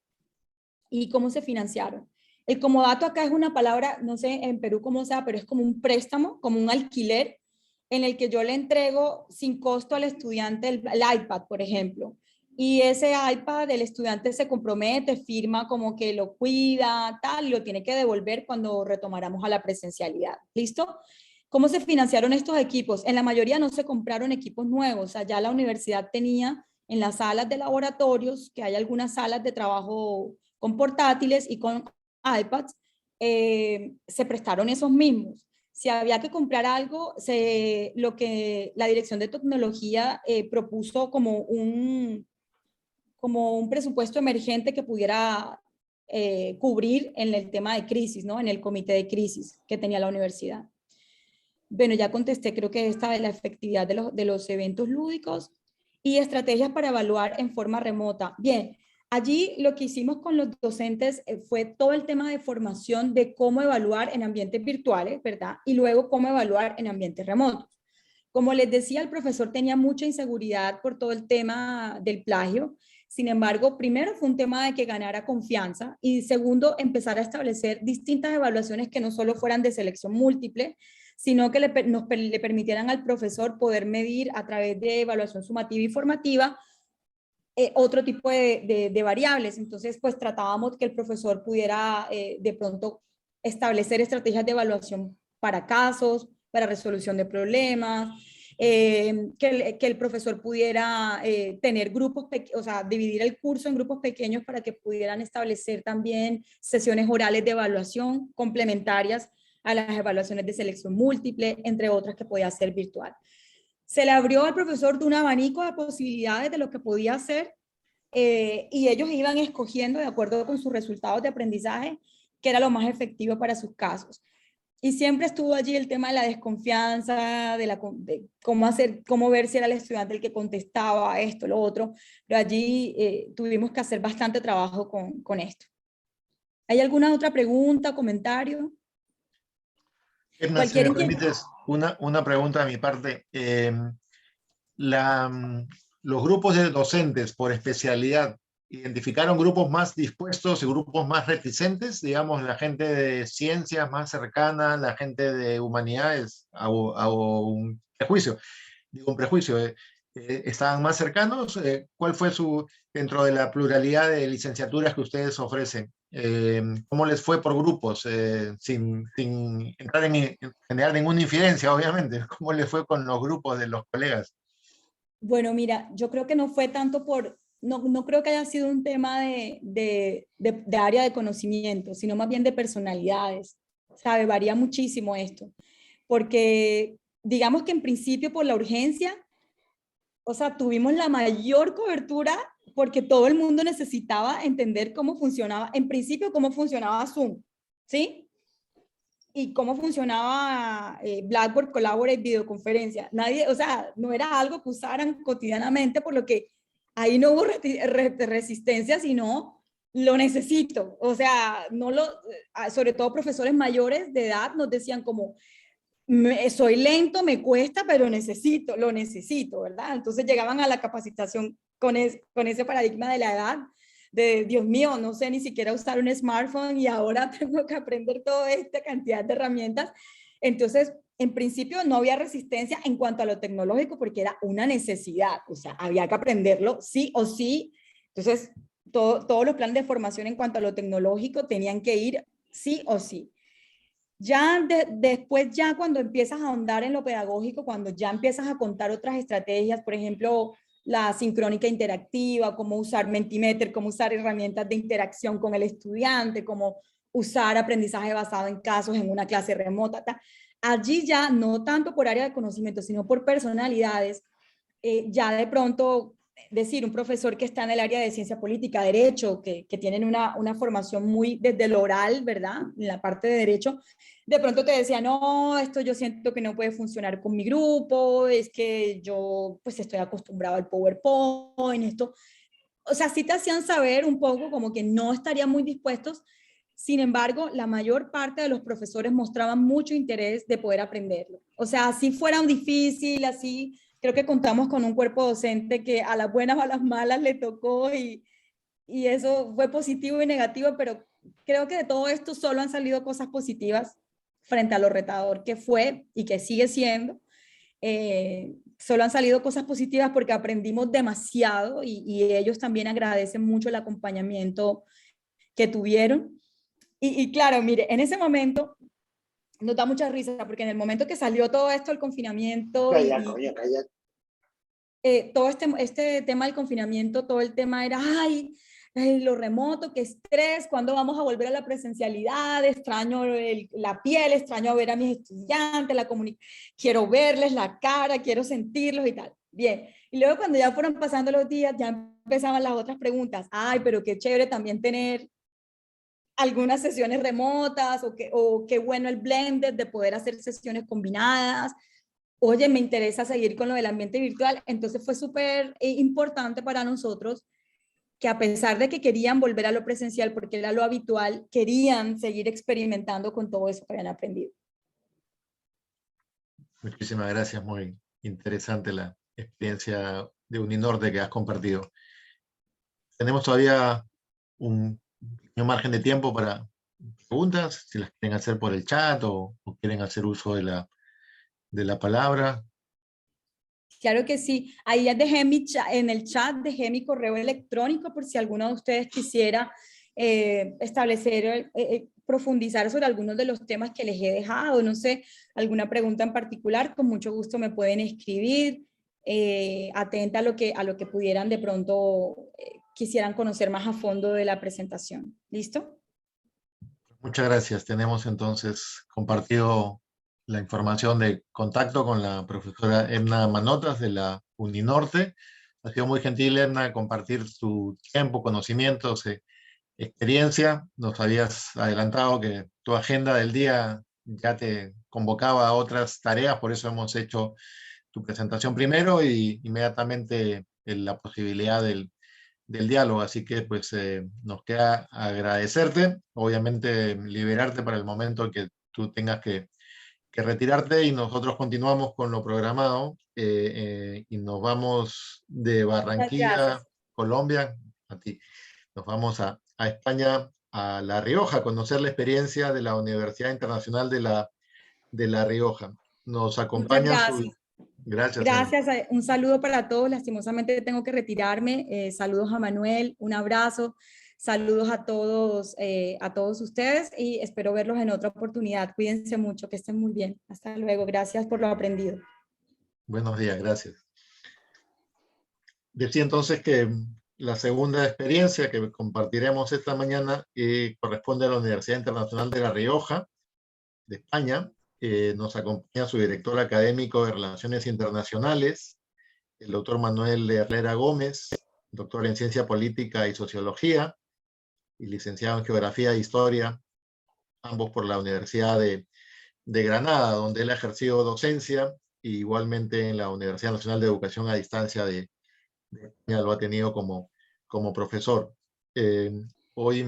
[SPEAKER 2] ¿y cómo se financiaron? El comodato acá es una palabra, no sé en Perú cómo sea, pero es como un préstamo, como un alquiler, en el que yo le entrego sin costo al estudiante el iPad, por ejemplo. y ese iPad el estudiante se compromete, firma como que lo cuida, tal, y lo tiene que devolver cuando retomáramos a la presencialidad. ¿Listo? ¿Cómo se financiaron estos equipos? En la mayoría no se compraron equipos nuevos, allá la universidad tenía en las salas de laboratorios, que hay algunas salas de trabajo con portátiles y con iPads, se prestaron esos mismos. Si había que comprar algo, lo que la Dirección de Tecnología propuso como un presupuesto emergente que pudiera cubrir en el tema de crisis, ¿no? En el comité de crisis que tenía la universidad. Bueno, ya contesté, creo que esta de la efectividad de los eventos lúdicos y estrategias para evaluar en forma remota. Bien, allí lo que hicimos con los docentes fue todo el tema de formación de cómo evaluar en ambientes virtuales, ¿verdad? Y luego cómo evaluar en ambientes remotos. Como les decía, el profesor tenía mucha inseguridad por todo el tema del plagio. Sin embargo, primero fue un tema de que ganara confianza y segundo, empezar a establecer distintas evaluaciones que no solo fueran de selección múltiple, sino que le permitieran al profesor poder medir a través de evaluación sumativa y formativa otro tipo de variables. Entonces, pues tratábamos que el profesor pudiera de pronto establecer estrategias de evaluación para casos, para resolución de problemas, que el profesor pudiera tener grupos, o sea, dividir el curso en grupos pequeños para que pudieran establecer también sesiones orales de evaluación complementarias a las evaluaciones de selección múltiple, entre otras que podía ser virtual. Se le abrió al profesor de un abanico de posibilidades de lo que podía hacer y ellos iban escogiendo de acuerdo con sus resultados de aprendizaje qué era lo más efectivo para sus casos. Y siempre estuvo allí el tema de la desconfianza, de cómo hacer, cómo ver si era el estudiante el que contestaba esto, lo otro, pero allí tuvimos que hacer bastante trabajo con esto. ¿Hay alguna otra pregunta, comentario?
[SPEAKER 1] Edna, si
[SPEAKER 2] Cualquier
[SPEAKER 1] me
[SPEAKER 2] inquietud.
[SPEAKER 1] permites una pregunta de mi parte. La, los grupos de docentes por especialidad identificaron grupos más dispuestos y grupos más reticentes, digamos, la gente de ciencias más cercana, la gente de humanidades, a un prejuicio, digo un prejuicio, estaban más cercanos. ¿Cuál fue dentro de la pluralidad de licenciaturas que ustedes ofrecen? ¿Cómo les fue por grupos? Sin entrar en generar ninguna infidencia, obviamente. ¿Cómo les fue con los grupos de los colegas?
[SPEAKER 2] Bueno, mira, yo creo que no fue tanto no creo que haya sido un tema de área de conocimiento, sino más bien de personalidades, ¿sabe? Varía muchísimo esto, porque digamos que en principio por la urgencia, o sea, tuvimos la mayor cobertura porque todo el mundo necesitaba entender cómo funcionaba, en principio, cómo funcionaba Zoom, ¿sí? Y cómo funcionaba Blackboard, Collaborate, videoconferencia. Nadie, o sea, no era algo que usaran cotidianamente, por lo que ahí no hubo resistencia, sino lo necesito. O sea, no lo, sobre todo profesores mayores de edad nos decían como, soy lento, me cuesta, pero lo necesito, ¿verdad? Entonces llegaban a la capacitación con ese paradigma de la edad, de Dios mío, no sé ni siquiera usar un smartphone y ahora tengo que aprender toda esta cantidad de herramientas. Entonces, en principio no había resistencia en cuanto a lo tecnológico porque era una necesidad, o sea, había que aprenderlo sí o sí. Entonces, todos los planes de formación en cuanto a lo tecnológico tenían que ir sí o sí. Ya después, ya cuando empiezas a ahondar en lo pedagógico, cuando ya empiezas a contar otras estrategias, por ejemplo, la sincrónica interactiva, cómo usar Mentimeter, cómo usar herramientas de interacción con el estudiante, cómo usar aprendizaje basado en casos en una clase remota. Allí ya no tanto por área de conocimiento, sino por personalidades, ya de pronto decir, un profesor que está en el área de ciencia política, derecho, que tienen una formación muy desde lo oral, ¿verdad? En la parte de derecho, de pronto te decía, no, esto yo siento que no puede funcionar con mi grupo, es que yo pues estoy acostumbrado al PowerPoint, esto. O sea, sí te hacían saber un poco como que no estarían muy dispuestos. Sin embargo, la mayor parte de los profesores mostraban mucho interés de poder aprenderlo. O sea, así fuera un difícil, así creo que contamos con un cuerpo docente que a las buenas o a las malas le tocó y eso fue positivo y negativo, pero creo que de todo esto solo han salido cosas positivas frente a lo retador que fue y que sigue siendo Solo han salido cosas positivas porque aprendimos demasiado y ellos también agradecen mucho el acompañamiento que tuvieron. Y claro, mire, en ese momento nos da mucha risa porque en el momento que salió todo esto, el confinamiento todo este tema del confinamiento, todo el tema era, ay, lo remoto, qué estrés, ¿cuándo vamos a volver a la presencialidad? Extraño la piel, extraño ver a mis estudiantes, quiero verles la cara, quiero sentirlos y tal. Bien, y luego cuando ya fueron pasando los días, ya empezaban las otras preguntas. Ay, pero qué chévere también tener algunas sesiones remotas o qué bueno el blended de poder hacer sesiones combinadas. Oye, me interesa seguir con lo del ambiente virtual. Entonces fue súper importante para nosotros que a pesar de que querían volver a lo presencial porque era lo habitual, querían seguir experimentando con todo eso que habían aprendido.
[SPEAKER 1] Muchísimas gracias, muy interesante la experiencia de Uninorte que has compartido. Tenemos todavía un pequeño margen de tiempo para preguntas, si las quieren hacer por el chat o quieren hacer uso de la palabra.
[SPEAKER 2] Claro que sí. Ahí ya dejé en el chat, dejé mi correo electrónico por si alguno de ustedes quisiera profundizar sobre algunos de los temas que les he dejado, no sé, alguna pregunta en particular, con mucho gusto me pueden escribir, atenta a lo que pudieran de pronto quisieran conocer más a fondo de la presentación. ¿Listo?
[SPEAKER 1] Muchas gracias. Tenemos entonces compartido la información de contacto con la profesora Edna Manotas de la Uninorte. Ha sido muy gentil, Edna, compartir tu tiempo, conocimientos, experiencia. Nos habías adelantado que tu agenda del día ya te convocaba a otras tareas, por eso hemos hecho tu presentación primero y inmediatamente la posibilidad del diálogo, así que pues nos queda agradecerte, obviamente liberarte para el momento en que tú tengas que retirarte y nosotros continuamos con lo programado y nos vamos de
[SPEAKER 2] Muchas
[SPEAKER 1] Barranquilla,
[SPEAKER 2] gracias.
[SPEAKER 1] Colombia, a ti. Nos vamos a España, a La Rioja, a conocer la experiencia de la Universidad Internacional de La Rioja. Nos
[SPEAKER 2] Muchas
[SPEAKER 1] acompaña su...
[SPEAKER 2] gracias.
[SPEAKER 1] Gracias, Emma.
[SPEAKER 2] Gracias, un saludo para todos. Lastimosamente tengo que retirarme. Saludos a Manuel, un abrazo. Saludos a todos ustedes y espero verlos en otra oportunidad. Cuídense mucho, que estén muy bien. Hasta luego. Gracias por lo aprendido.
[SPEAKER 1] Buenos días, gracias. Decía entonces que la segunda experiencia que compartiremos esta mañana corresponde a la Universidad Internacional de La Rioja, de España. Nos acompaña su director académico de Relaciones Internacionales, el doctor Manuel Herrera Gómez, doctor en Ciencia Política y Sociología y licenciado en Geografía e Historia, ambos por la Universidad de Granada, donde él ha ejercido docencia, y igualmente en la Universidad Nacional de Educación a Distancia de España lo ha tenido como profesor. Hoy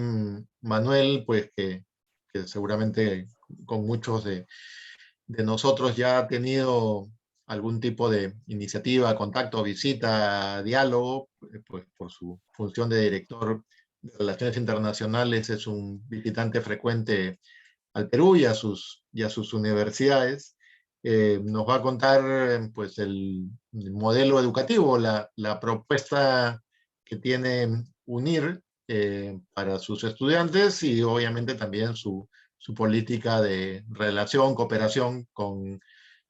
[SPEAKER 1] Manuel, pues que seguramente con muchos de nosotros ya ha tenido algún tipo de iniciativa, contacto, visita, diálogo, pues por su función de director de Relaciones Internacionales es un visitante frecuente al Perú y a sus universidades. Nos va a contar pues el modelo educativo, la propuesta que tiene UNIR para sus estudiantes y obviamente también su política de relación, cooperación con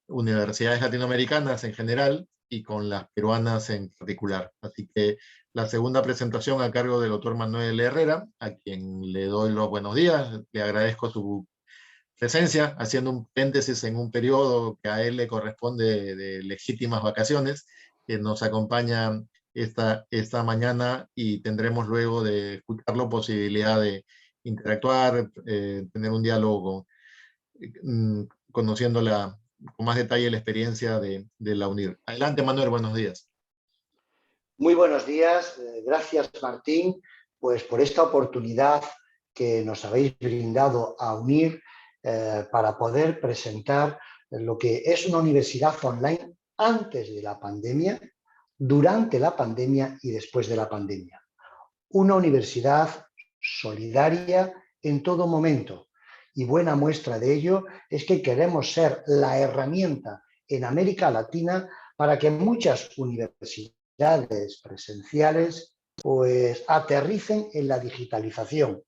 [SPEAKER 1] universidades latinoamericanas en general y con las peruanas en particular. Así que la segunda presentación a cargo del doctor Manuel Herrera, a quien le doy los buenos días, le agradezco su presencia, haciendo un paréntesis en un periodo que a él le corresponde de legítimas vacaciones, que nos acompaña esta mañana y tendremos luego de escucharlo posibilidad de interactuar, tener un diálogo, conociendo con más detalle la experiencia de la UNIR. Adelante, Manuel, buenos días.
[SPEAKER 3] Muy buenos días, gracias Martín, pues por esta oportunidad que nos habéis brindado a UNIR para poder presentar lo que es una universidad online antes de la pandemia, durante la pandemia y después de la pandemia. Una universidad solidaria en todo momento y buena muestra de ello es que queremos ser la herramienta en América Latina para que muchas universidades presenciales pues aterricen en la digitalización.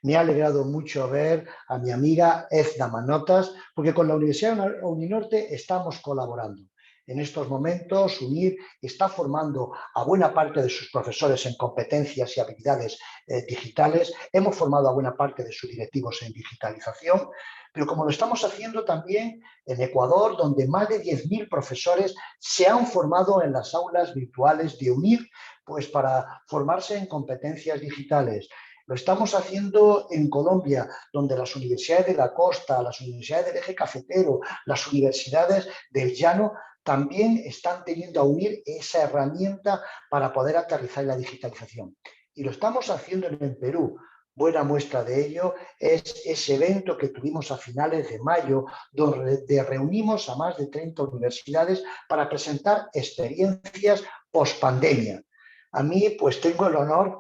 [SPEAKER 3] Me ha alegrado mucho ver a mi amiga Edna Manotas, porque con la Universidad Uninorte estamos colaborando. En estos momentos, UNIR está formando a buena parte de sus profesores en competencias y habilidades digitales. Hemos formado a buena parte de sus directivos en digitalización, pero como lo estamos haciendo también en Ecuador, donde más de 10.000 profesores se han formado en las aulas virtuales de UNIR, pues para formarse en competencias digitales. Lo estamos haciendo en Colombia, donde las universidades de la costa, las universidades del eje cafetero, las universidades del llano también están teniendo a unir esa herramienta para poder aterrizar en la digitalización. Y lo estamos haciendo en Perú. Buena muestra de ello es ese evento que tuvimos a finales de mayo, donde reunimos a más de 30 universidades para presentar experiencias post-pandemia. A mí, pues tengo el honor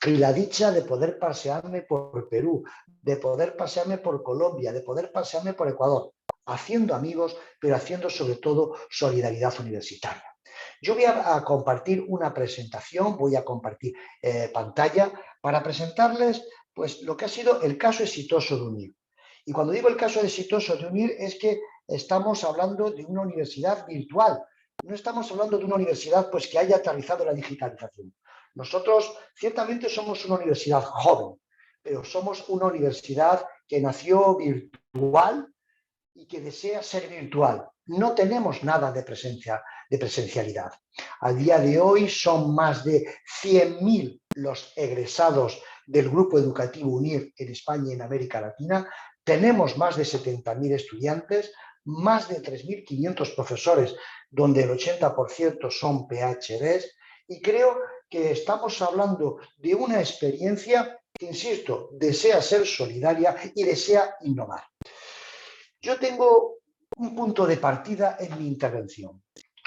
[SPEAKER 3] y la dicha de poder pasearme por Perú, de poder pasearme por Colombia, de poder pasearme por Ecuador, haciendo amigos, pero haciendo sobre todo solidaridad universitaria. Yo voy a compartir una presentación, voy a compartir pantalla para presentarles pues, lo que ha sido el caso exitoso de UNIR. Y cuando digo el caso exitoso de UNIR es que estamos hablando de una universidad virtual, no estamos hablando de una universidad pues, que haya aterrizado la digitalización. Nosotros ciertamente somos una universidad joven, pero somos una universidad que nació virtual y que desea ser virtual. No tenemos nada de presencialidad. A día de hoy son más de 100.000 los egresados del grupo educativo UNIR en España y en América Latina. Tenemos más de 70.000 estudiantes, más de 3.500 profesores, donde el 80% son PhDs, y creo que estamos hablando de una experiencia que, insisto, desea ser solidaria y desea innovar. Yo tengo un punto de partida en mi intervención.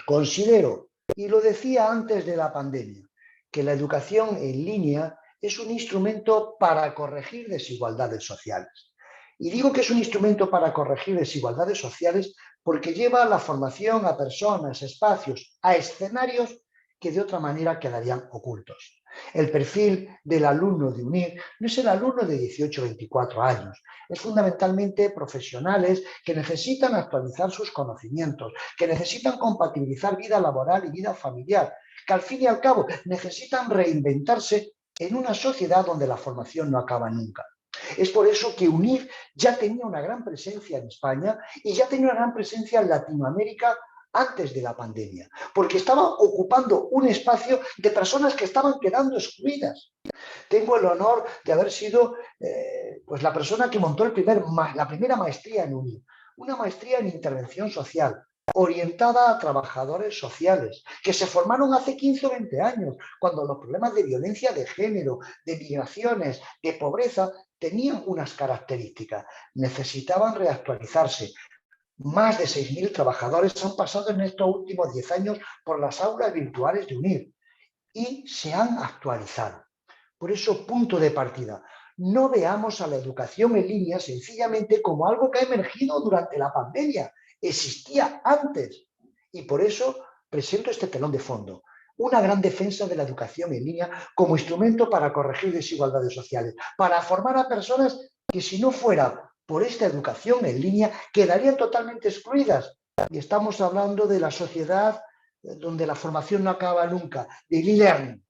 [SPEAKER 3] Considero, y lo decía antes de la pandemia, que la educación en línea es un instrumento para corregir desigualdades sociales. Y digo que es un instrumento para corregir desigualdades sociales porque lleva la formación a personas, espacios, a escenarios que de otra manera quedarían ocultos. El perfil del alumno de UNIR no es el alumno de 18 o 24 años, es fundamentalmente profesionales que necesitan actualizar sus conocimientos, que necesitan compatibilizar vida laboral y vida familiar, que al fin y al cabo necesitan reinventarse en una sociedad donde la formación no acaba nunca. Es por eso que UNIR ya tenía una gran presencia en España y ya tenía una gran presencia en Latinoamérica antes de la pandemia, porque estaba ocupando un espacio de personas que estaban quedando excluidas. Tengo el honor de haber sido pues la persona que montó la primera maestría en UNIR, una maestría en intervención social, orientada a trabajadores sociales, que se formaron hace 15 o 20 años, cuando los problemas de violencia de género, de migraciones, de pobreza, tenían unas características, necesitaban reactualizarse. Más de 6.000 trabajadores han pasado en estos últimos 10 años por las aulas virtuales de UNIR y se han actualizado. Por eso, punto de partida, no veamos a la educación en línea sencillamente como algo que ha emergido durante la pandemia. Existía antes y por eso presento este telón de fondo. Una gran defensa de la educación en línea como instrumento para corregir desigualdades sociales, para formar a personas que si no fuera por esta educación en línea quedarían totalmente excluidas. Y estamos hablando de la sociedad donde la formación no acaba nunca, de e-learning.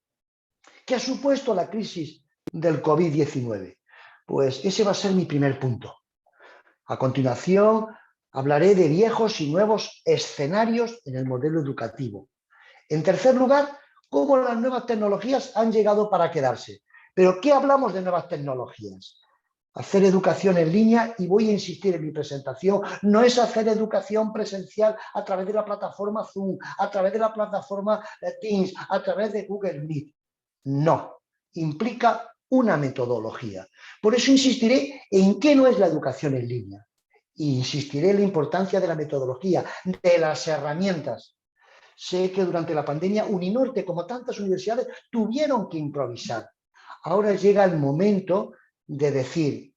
[SPEAKER 3] ¿Qué ha supuesto la crisis del COVID-19? Pues ese va a ser mi primer punto. A continuación, hablaré de viejos y nuevos escenarios en el modelo educativo. En tercer lugar, cómo las nuevas tecnologías han llegado para quedarse. ¿Pero qué hablamos de nuevas tecnologías? Hacer educación en línea, y voy a insistir en mi presentación, no es hacer educación presencial a través de la plataforma Zoom, a través de la plataforma Teams, a través de Google Meet. No, implica una metodología. Por eso insistiré en qué no es la educación en línea. E insistiré en la importancia de la metodología, de las herramientas. Sé que durante la pandemia Uninorte, como tantas universidades, tuvieron que improvisar. Ahora llega el momento de decir,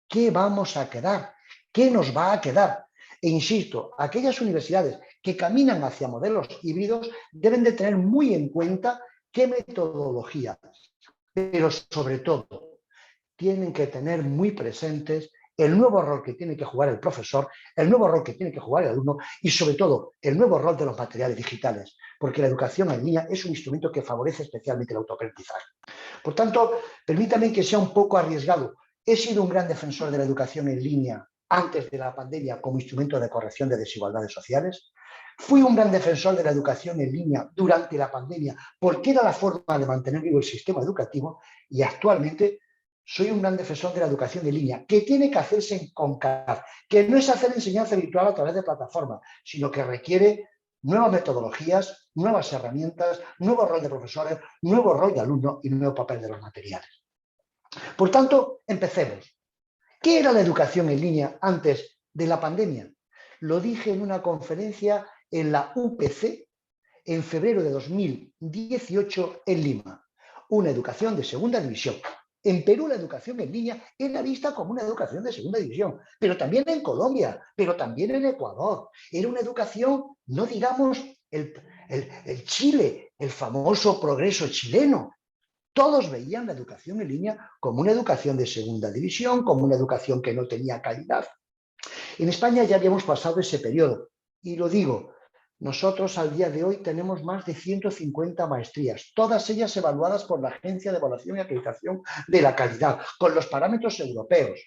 [SPEAKER 3] ¿qué vamos a quedar? ¿Qué nos va a quedar? E insisto, aquellas universidades que caminan hacia modelos híbridos deben de tener muy en cuenta qué metodología, pero sobre todo tienen que tener muy presentes el nuevo rol que tiene que jugar el profesor, el nuevo rol que tiene que jugar el alumno y sobre todo el nuevo rol de los materiales digitales, porque la educación en línea es un instrumento que favorece especialmente el autoaprendizaje. Por tanto, permítame que sea un poco arriesgado. He sido un gran defensor de la educación en línea antes de la pandemia como instrumento de corrección de desigualdades sociales. Fui un gran defensor de la educación en línea durante la pandemia porque era la forma de mantener vivo el sistema educativo y actualmente soy un gran defensor de la educación en línea, que tiene que hacerse con CAD, que no es hacer enseñanza virtual a través de plataformas, sino que requiere nuevas metodologías, nuevas herramientas, nuevo rol de profesores, nuevo rol de alumnos y nuevo papel de los materiales. Por tanto, empecemos. ¿Qué era la educación en línea antes de la pandemia? Lo dije en una conferencia en la UPC en febrero de 2018 en Lima. Una educación de segunda división. En Perú la educación en línea era vista como una educación de segunda división, pero también en Colombia, pero también en Ecuador. Era una educación, no digamos el Chile, el famoso progreso chileno. Todos veían la educación en línea como una educación de segunda división, como una educación que no tenía calidad. En España ya habíamos pasado ese periodo, y lo digo, nosotros al día de hoy tenemos más de 150 maestrías, todas ellas evaluadas por la Agencia de Evaluación y Acreditación de la Calidad, con los parámetros europeos.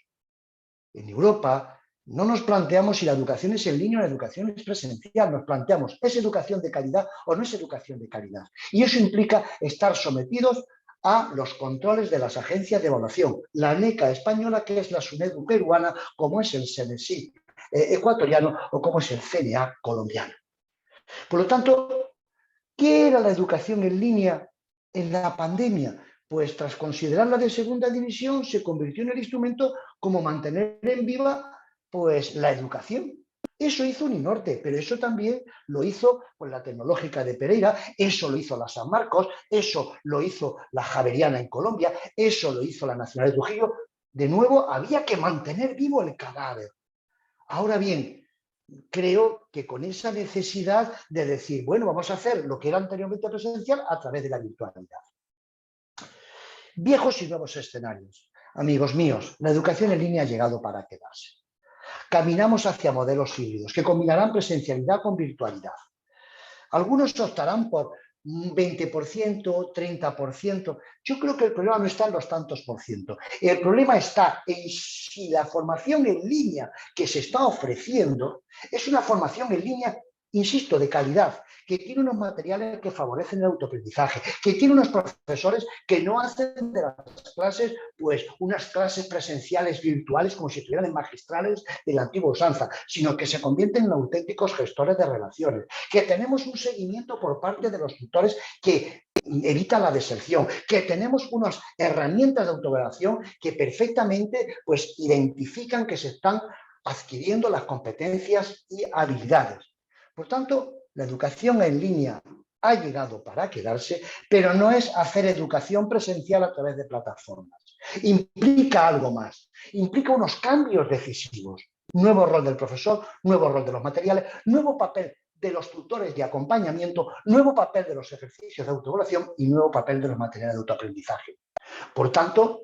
[SPEAKER 3] En Europa no nos planteamos si la educación es en línea o la educación es presencial, nos planteamos, ¿es educación de calidad o no es educación de calidad? Y eso implica estar sometidos a los controles de las agencias de evaluación, la NECA española, que es la SUNEDU peruana, como es el CENESID ecuatoriano o como es el CNA colombiano. Por lo tanto, ¿qué era la educación en línea en la pandemia? Pues tras considerarla de segunda división, se convirtió en el instrumento como mantener en viva pues, la educación. Eso hizo Uninorte, pero eso también lo hizo pues, la Tecnológica de Pereira, eso lo hizo la San Marcos, eso lo hizo la Javeriana en Colombia, eso lo hizo la Nacional de Trujillo. De nuevo, había que mantener vivo el cadáver. Ahora bien, creo que con esa necesidad de decir, bueno, vamos a hacer lo que era anteriormente presencial a través de la virtualidad. Viejos y nuevos escenarios. Amigos míos, la educación en línea ha llegado para quedarse. Caminamos hacia modelos híbridos que combinarán presencialidad con virtualidad. Algunos optarán por un 20%, 30%. Yo creo que el problema no está en los tantos por ciento. El problema está en si la formación en línea que se está ofreciendo es una formación en línea, insisto, de calidad, que tiene unos materiales que favorecen el autoaprendizaje, que tiene unos profesores que no hacen de las clases, pues, unas clases presenciales virtuales como si estuvieran en magistrales de la antigua usanza, sino que se convierten en auténticos gestores de relaciones, que tenemos un seguimiento por parte de los tutores que evita la deserción, que tenemos unas herramientas de autoevaluación que perfectamente pues, identifican que se están adquiriendo las competencias y habilidades. Por tanto, la educación en línea ha llegado para quedarse, pero no es hacer educación presencial a través de plataformas. Implica algo más, implica unos cambios decisivos. Nuevo rol del profesor, nuevo rol de los materiales, nuevo papel de los tutores de acompañamiento, nuevo papel de los ejercicios de autoevaluación y nuevo papel de los materiales de autoaprendizaje. Por tanto,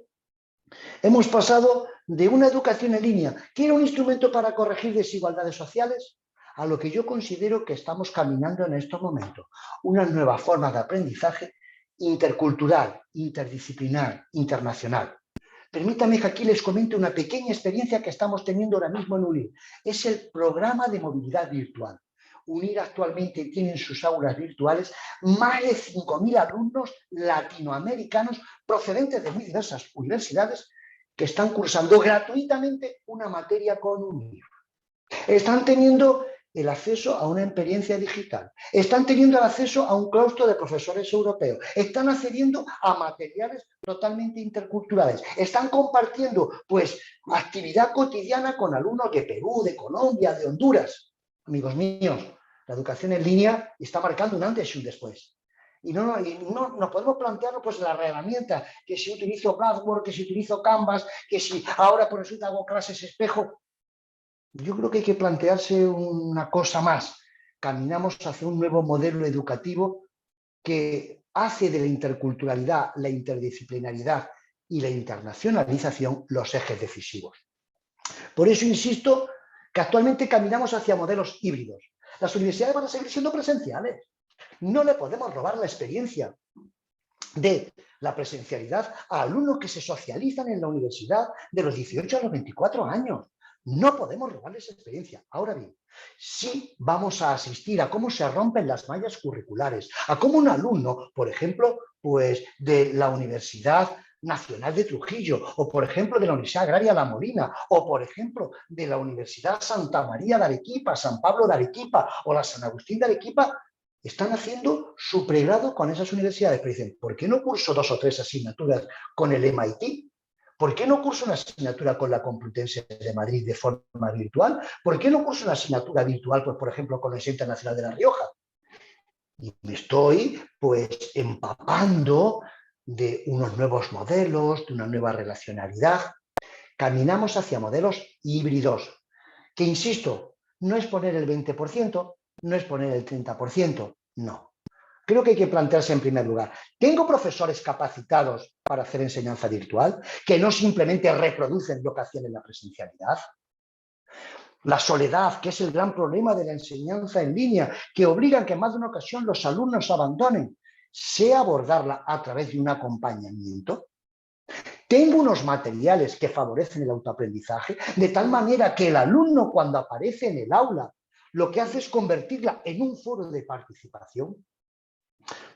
[SPEAKER 3] hemos pasado de una educación en línea, que era un instrumento para corregir desigualdades sociales, a lo que yo considero que estamos caminando en estos momentos. Una nueva forma de aprendizaje intercultural, interdisciplinar, internacional. Permítanme que aquí les comente una pequeña experiencia que estamos teniendo ahora mismo en UNIR. Es el programa de movilidad virtual. UNIR actualmente tiene en sus aulas virtuales más de 5.000 alumnos latinoamericanos procedentes de muy diversas universidades que están cursando gratuitamente una materia con UNIR. Están teniendo el acceso a una experiencia digital, están teniendo el acceso a un claustro de profesores europeos, están accediendo a materiales totalmente interculturales, están compartiendo pues actividad cotidiana con alumnos de Perú, de Colombia, de Honduras. Amigos míos, la educación en línea está marcando un antes y un después. Y no nos podemos plantear pues, la herramienta, que si utilizo Blackboard, que si utilizo Canvas, que si ahora por resulta hago clases espejo. yo creo que hay que plantearse una cosa más. Caminamos hacia un nuevo modelo educativo que hace de la interculturalidad, la interdisciplinaridad y la internacionalización los ejes decisivos. Por eso insisto que actualmente caminamos hacia modelos híbridos. Las universidades van a seguir siendo presenciales. No le podemos robar la experiencia de la presencialidad a alumnos que se socializan en la universidad de los 18 a los 24 años. No podemos robarles esa experiencia. Ahora bien, sí vamos a asistir a cómo se rompen las mallas curriculares, a cómo un alumno, por ejemplo, pues de la Universidad Nacional de Trujillo, o por ejemplo de la Universidad Agraria La Molina, o por ejemplo de la Universidad Santa María de Arequipa, San Pablo de Arequipa o la San Agustín de Arequipa, están haciendo su pregrado con esas universidades. Pero dicen, ¿por qué no curso 2 o 3 asignaturas con el MIT? ¿Por qué no curso una asignatura con la Complutense de Madrid de forma virtual? ¿Por qué no curso una asignatura virtual, pues, por ejemplo, con la Universidad Internacional de La Rioja? Y me estoy, pues, empapando de unos nuevos modelos, de una nueva relacionalidad. Caminamos hacia modelos híbridos, que, insisto, no es poner el 20%, no es poner el 30%, no. Creo que hay que plantearse en primer lugar, ¿tengo profesores capacitados para hacer enseñanza virtual que no simplemente reproducen lo que hacían en la presencialidad? La soledad, que es el gran problema de la enseñanza en línea, que obliga a que en más de una ocasión los alumnos abandonen, ¿sé abordarla a través de un acompañamiento? ¿Tengo unos materiales que favorecen el autoaprendizaje? De tal manera que el alumno, cuando aparece en el aula, lo que hace es convertirla en un foro de participación.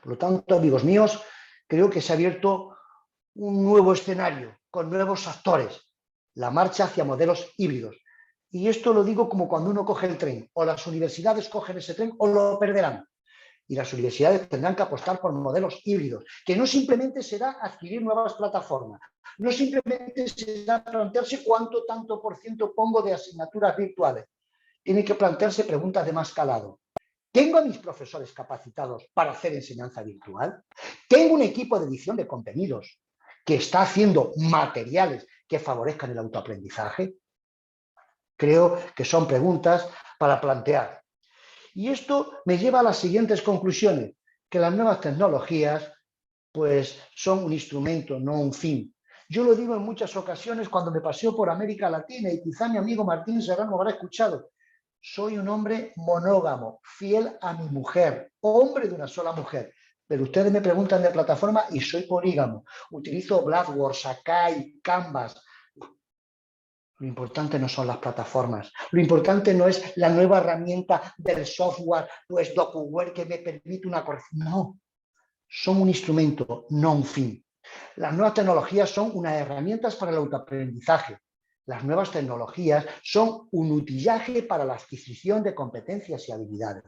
[SPEAKER 3] Por lo tanto, amigos míos, creo que se ha abierto un nuevo escenario con nuevos actores, la marcha hacia modelos híbridos. Y esto lo digo como cuando uno coge el tren, o las universidades cogen ese tren o lo perderán. Y las universidades tendrán que apostar por modelos híbridos, que no simplemente será adquirir nuevas plataformas, no simplemente será plantearse cuánto tanto por ciento pongo de asignaturas virtuales. Tiene que plantearse preguntas de más calado. ¿Tengo a mis profesores capacitados para hacer enseñanza virtual? ¿Tengo un equipo de edición de contenidos que está haciendo materiales que favorezcan el autoaprendizaje? Creo que son preguntas para plantear. Y esto me lleva a las siguientes conclusiones, que las nuevas tecnologías pues son un instrumento, no un fin. Yo lo digo en muchas ocasiones cuando me paseo por América Latina y quizá mi amigo Martín Serrano lo habrá escuchado. Soy un hombre monógamo, fiel a mi mujer, hombre de una sola mujer. Pero ustedes me preguntan de plataforma y soy polígamo. Utilizo Blackboard, Sakai, Canvas. Lo importante no son las plataformas. Lo importante no es la nueva herramienta del software, pues DocuWare, que me permite una corrección. No, son un instrumento, no un fin. Las nuevas tecnologías son unas herramientas para el autoaprendizaje. Las nuevas tecnologías son un utillaje para la adquisición de competencias y habilidades.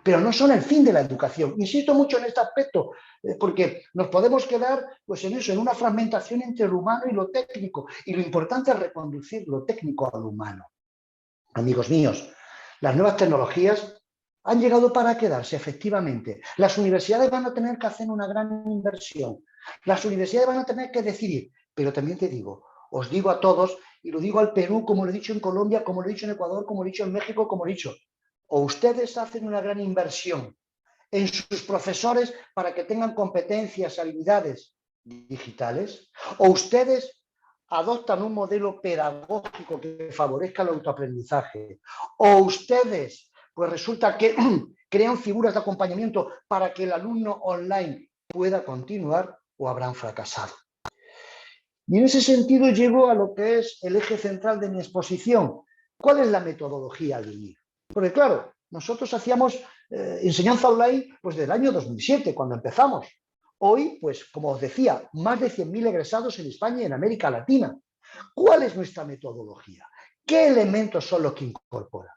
[SPEAKER 3] Pero no son el fin de la educación. Insisto mucho en este aspecto, porque nos podemos quedar pues, en eso, en una fragmentación entre lo humano y lo técnico. Y lo importante es reconducir lo técnico a lo humano. Amigos míos, las nuevas tecnologías han llegado para quedarse, efectivamente. Las universidades van a tener que hacer una gran inversión. Las universidades van a tener que decidir. Pero también te digo, os digo a todos, y lo digo al Perú, como lo he dicho en Colombia, como lo he dicho en Ecuador, como lo he dicho en México, como lo he dicho. O ustedes hacen una gran inversión en sus profesores para que tengan competencias, habilidades digitales, o ustedes adoptan un modelo pedagógico que favorezca el autoaprendizaje, o ustedes, pues resulta que crean figuras de acompañamiento para que el alumno online pueda continuar, o habrán fracasado. Y en ese sentido llego a lo que es el eje central de mi exposición. ¿Cuál es la metodología de UNIR? Porque claro, nosotros hacíamos enseñanza online pues desde el año 2007, cuando empezamos. Hoy, pues como os decía, más de 100.000 egresados en España y en América Latina. ¿Cuál es nuestra metodología? ¿Qué elementos son los que incorpora?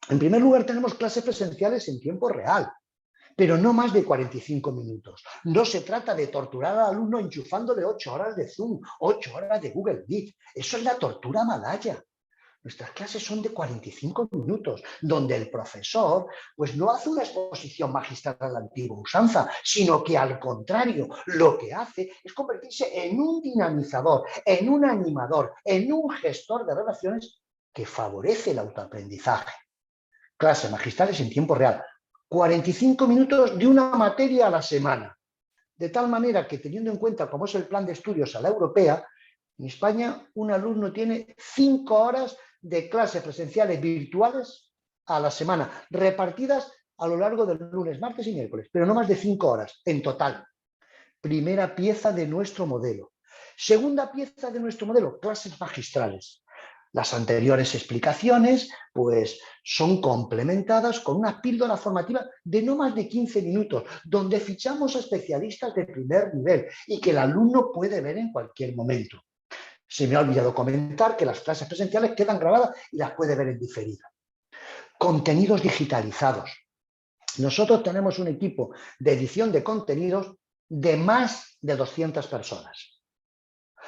[SPEAKER 3] En primer lugar, tenemos clases presenciales en tiempo real, pero no más de 45 minutos. No se trata de torturar al alumno enchufándole 8 horas de Zoom, 8 horas de Google Meet. Eso es la tortura malaya. Nuestras clases son de 45 minutos, donde el profesor pues no hace una exposición magistral a la antigua usanza, sino que al contrario, lo que hace es convertirse en un dinamizador, en un animador, en un gestor de relaciones que favorece el autoaprendizaje. Clases magistrales en tiempo real. 45 minutos de una materia a la semana. De tal manera que, teniendo en cuenta cómo es el plan de estudios a la europea, en España un alumno tiene 5 horas de clases presenciales virtuales a la semana, repartidas a lo largo del lunes, martes y miércoles, pero no más de 5 horas en total. Primera pieza de nuestro modelo. Segunda pieza de nuestro modelo, clases magistrales. Las anteriores explicaciones pues, son complementadas con una píldora formativa de no más de 15 minutos, donde fichamos a especialistas de primer nivel y que el alumno puede ver en cualquier momento. Se me ha olvidado comentar que las clases presenciales quedan grabadas y las puede ver en diferido. Contenidos digitalizados. Nosotros tenemos un equipo de edición de contenidos de más de 200 personas.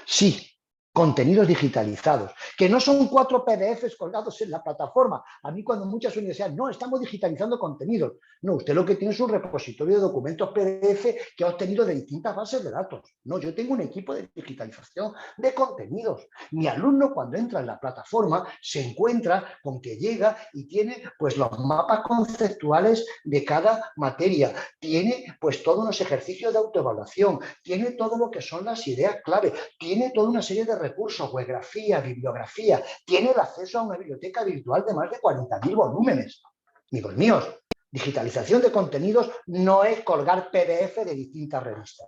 [SPEAKER 3] Sí, contenidos digitalizados, que no son 4 PDFs colgados en la plataforma. A mí cuando muchas universidades, no, estamos digitalizando contenidos. No, usted lo que tiene es un repositorio de documentos PDF que ha obtenido de distintas bases de datos. No, yo tengo un equipo de digitalización de contenidos. Mi alumno cuando entra en la plataforma se encuentra con que llega y tiene pues los mapas conceptuales de cada materia, tiene pues todos los ejercicios de autoevaluación, tiene todo lo que son las ideas clave, tiene toda una serie de recursos, webgrafía, bibliografía, tiene el acceso a una biblioteca virtual de más de 40.000 volúmenes. Amigos míos, digitalización de contenidos no es colgar PDF de distintas revistas.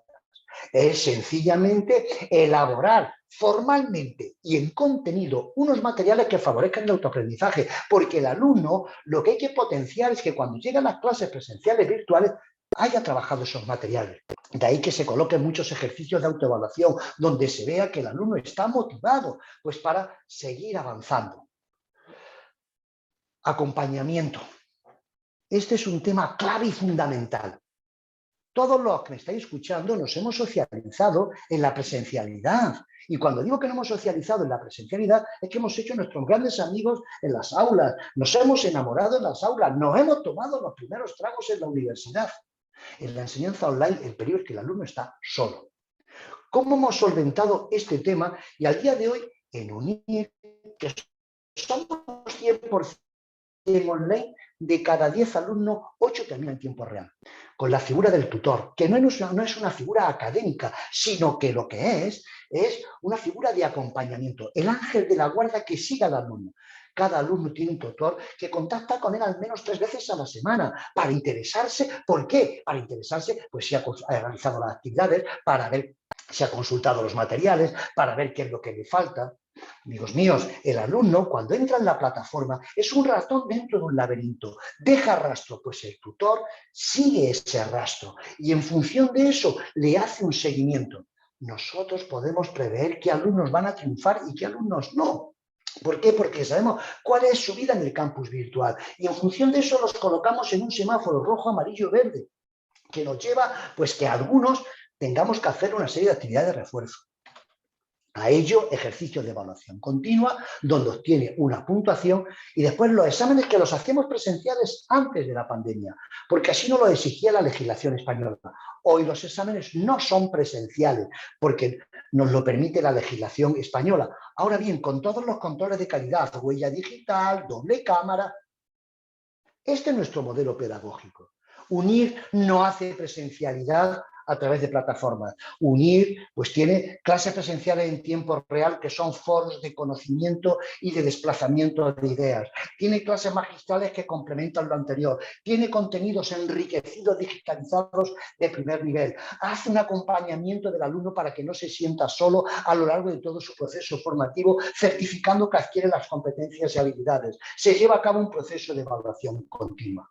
[SPEAKER 3] Es sencillamente elaborar formalmente y en contenido unos materiales que favorezcan el autoaprendizaje, porque el alumno lo que hay que potenciar es que cuando llegan las clases presenciales virtuales haya trabajado esos materiales. De ahí que se coloquen muchos ejercicios de autoevaluación donde se vea que el alumno está motivado pues, para seguir avanzando. Acompañamiento. Este es un tema clave y fundamental. Todos los que me estáis escuchando nos hemos socializado en la presencialidad. Y cuando digo que no hemos socializado en la presencialidad, es que hemos hecho nuestros grandes amigos en las aulas, nos hemos enamorado en las aulas, nos hemos tomado los primeros tragos en la universidad. En la enseñanza online, el periodo es que el alumno está solo. ¿Cómo hemos solventado este tema? Y al día de hoy, en UNIR, que somos 100% online, de cada 10 alumnos, 8 terminan en tiempo real. Con la figura del tutor, que no es una figura académica, sino que lo que es una figura de acompañamiento. El ángel de la guarda que siga al alumno. Cada alumno tiene un tutor que contacta con él al menos 3 veces a la semana para interesarse. ¿Por qué? Para interesarse, pues si ha realizado las actividades, para ver si ha consultado los materiales, para ver qué es lo que le falta. Amigos míos, el alumno cuando entra en la plataforma es un ratón dentro de un laberinto. Deja rastro, pues el tutor sigue ese rastro y en función de eso le hace un seguimiento. Nosotros podemos prever qué alumnos van a triunfar y qué alumnos no. ¿Por qué? Porque sabemos cuál es su vida en el campus virtual y en función de eso los colocamos en un semáforo rojo, amarillo, verde, que nos lleva pues que algunos tengamos que hacer una serie de actividades de refuerzo. A ello, ejercicio de evaluación continua, donde obtiene una puntuación y después los exámenes que los hacemos presenciales antes de la pandemia, porque así nos lo exigía la legislación española. Hoy los exámenes no son presenciales, porque nos lo permite la legislación española. Ahora bien, con todos los controles de calidad, huella digital, doble cámara, este es nuestro modelo pedagógico. UNIR no hace presencialidad a través de plataformas. UNIR pues tiene clases presenciales en tiempo real que son foros de conocimiento y de desplazamiento de ideas. Tiene clases magistrales que complementan lo anterior. Tiene contenidos enriquecidos, digitalizados de primer nivel. Hace un acompañamiento del alumno para que no se sienta solo a lo largo de todo su proceso formativo, certificando que adquiere las competencias y habilidades. Se lleva a cabo un proceso de evaluación continua.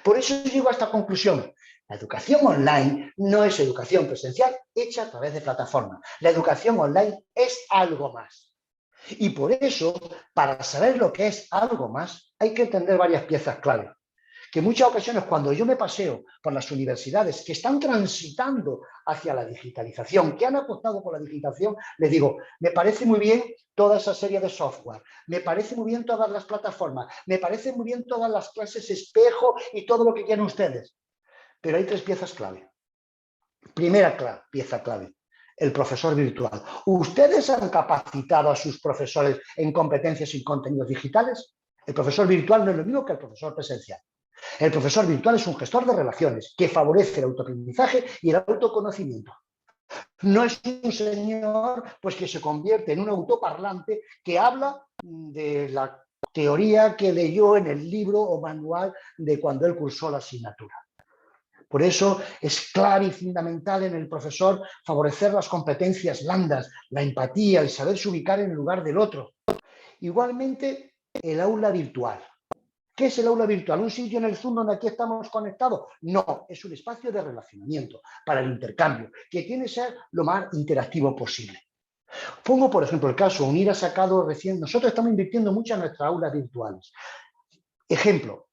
[SPEAKER 3] Por eso llego a esta conclusión. La educación online no es educación presencial hecha a través de plataformas. La educación online es algo más. Y por eso, para saber lo que es algo más, hay que entender varias piezas clave. Que en muchas ocasiones, cuando yo me paseo por las universidades que están transitando hacia la digitalización, que han apostado por la digitalización, les digo, me parece muy bien toda esa serie de software, me parece muy bien todas las plataformas, me parece muy bien todas las clases espejo y todo lo que quieran ustedes. Pero hay 3 piezas clave. Primera pieza clave, el profesor virtual. ¿Ustedes han capacitado a sus profesores en competencias y contenidos digitales? El profesor virtual no es lo mismo que el profesor presencial. El profesor virtual es un gestor de relaciones que favorece el autoaprendizaje y el autoconocimiento. No es un señor pues, que se convierte en un autoparlante que habla de la teoría que leyó en el libro o manual de cuando él cursó la asignatura. Por eso es clave y fundamental en el profesor favorecer las competencias blandas, la empatía, el saberse ubicar en el lugar del otro. Igualmente, el aula virtual. ¿Qué es el aula virtual? ¿Un sitio en el Zoom donde aquí estamos conectados? No, es un espacio de relacionamiento para el intercambio, que tiene que ser lo más interactivo posible. Pongo, por ejemplo, el caso, UNIR ha sacado recién, nosotros estamos invirtiendo mucho en nuestras aulas virtuales. Ejemplo,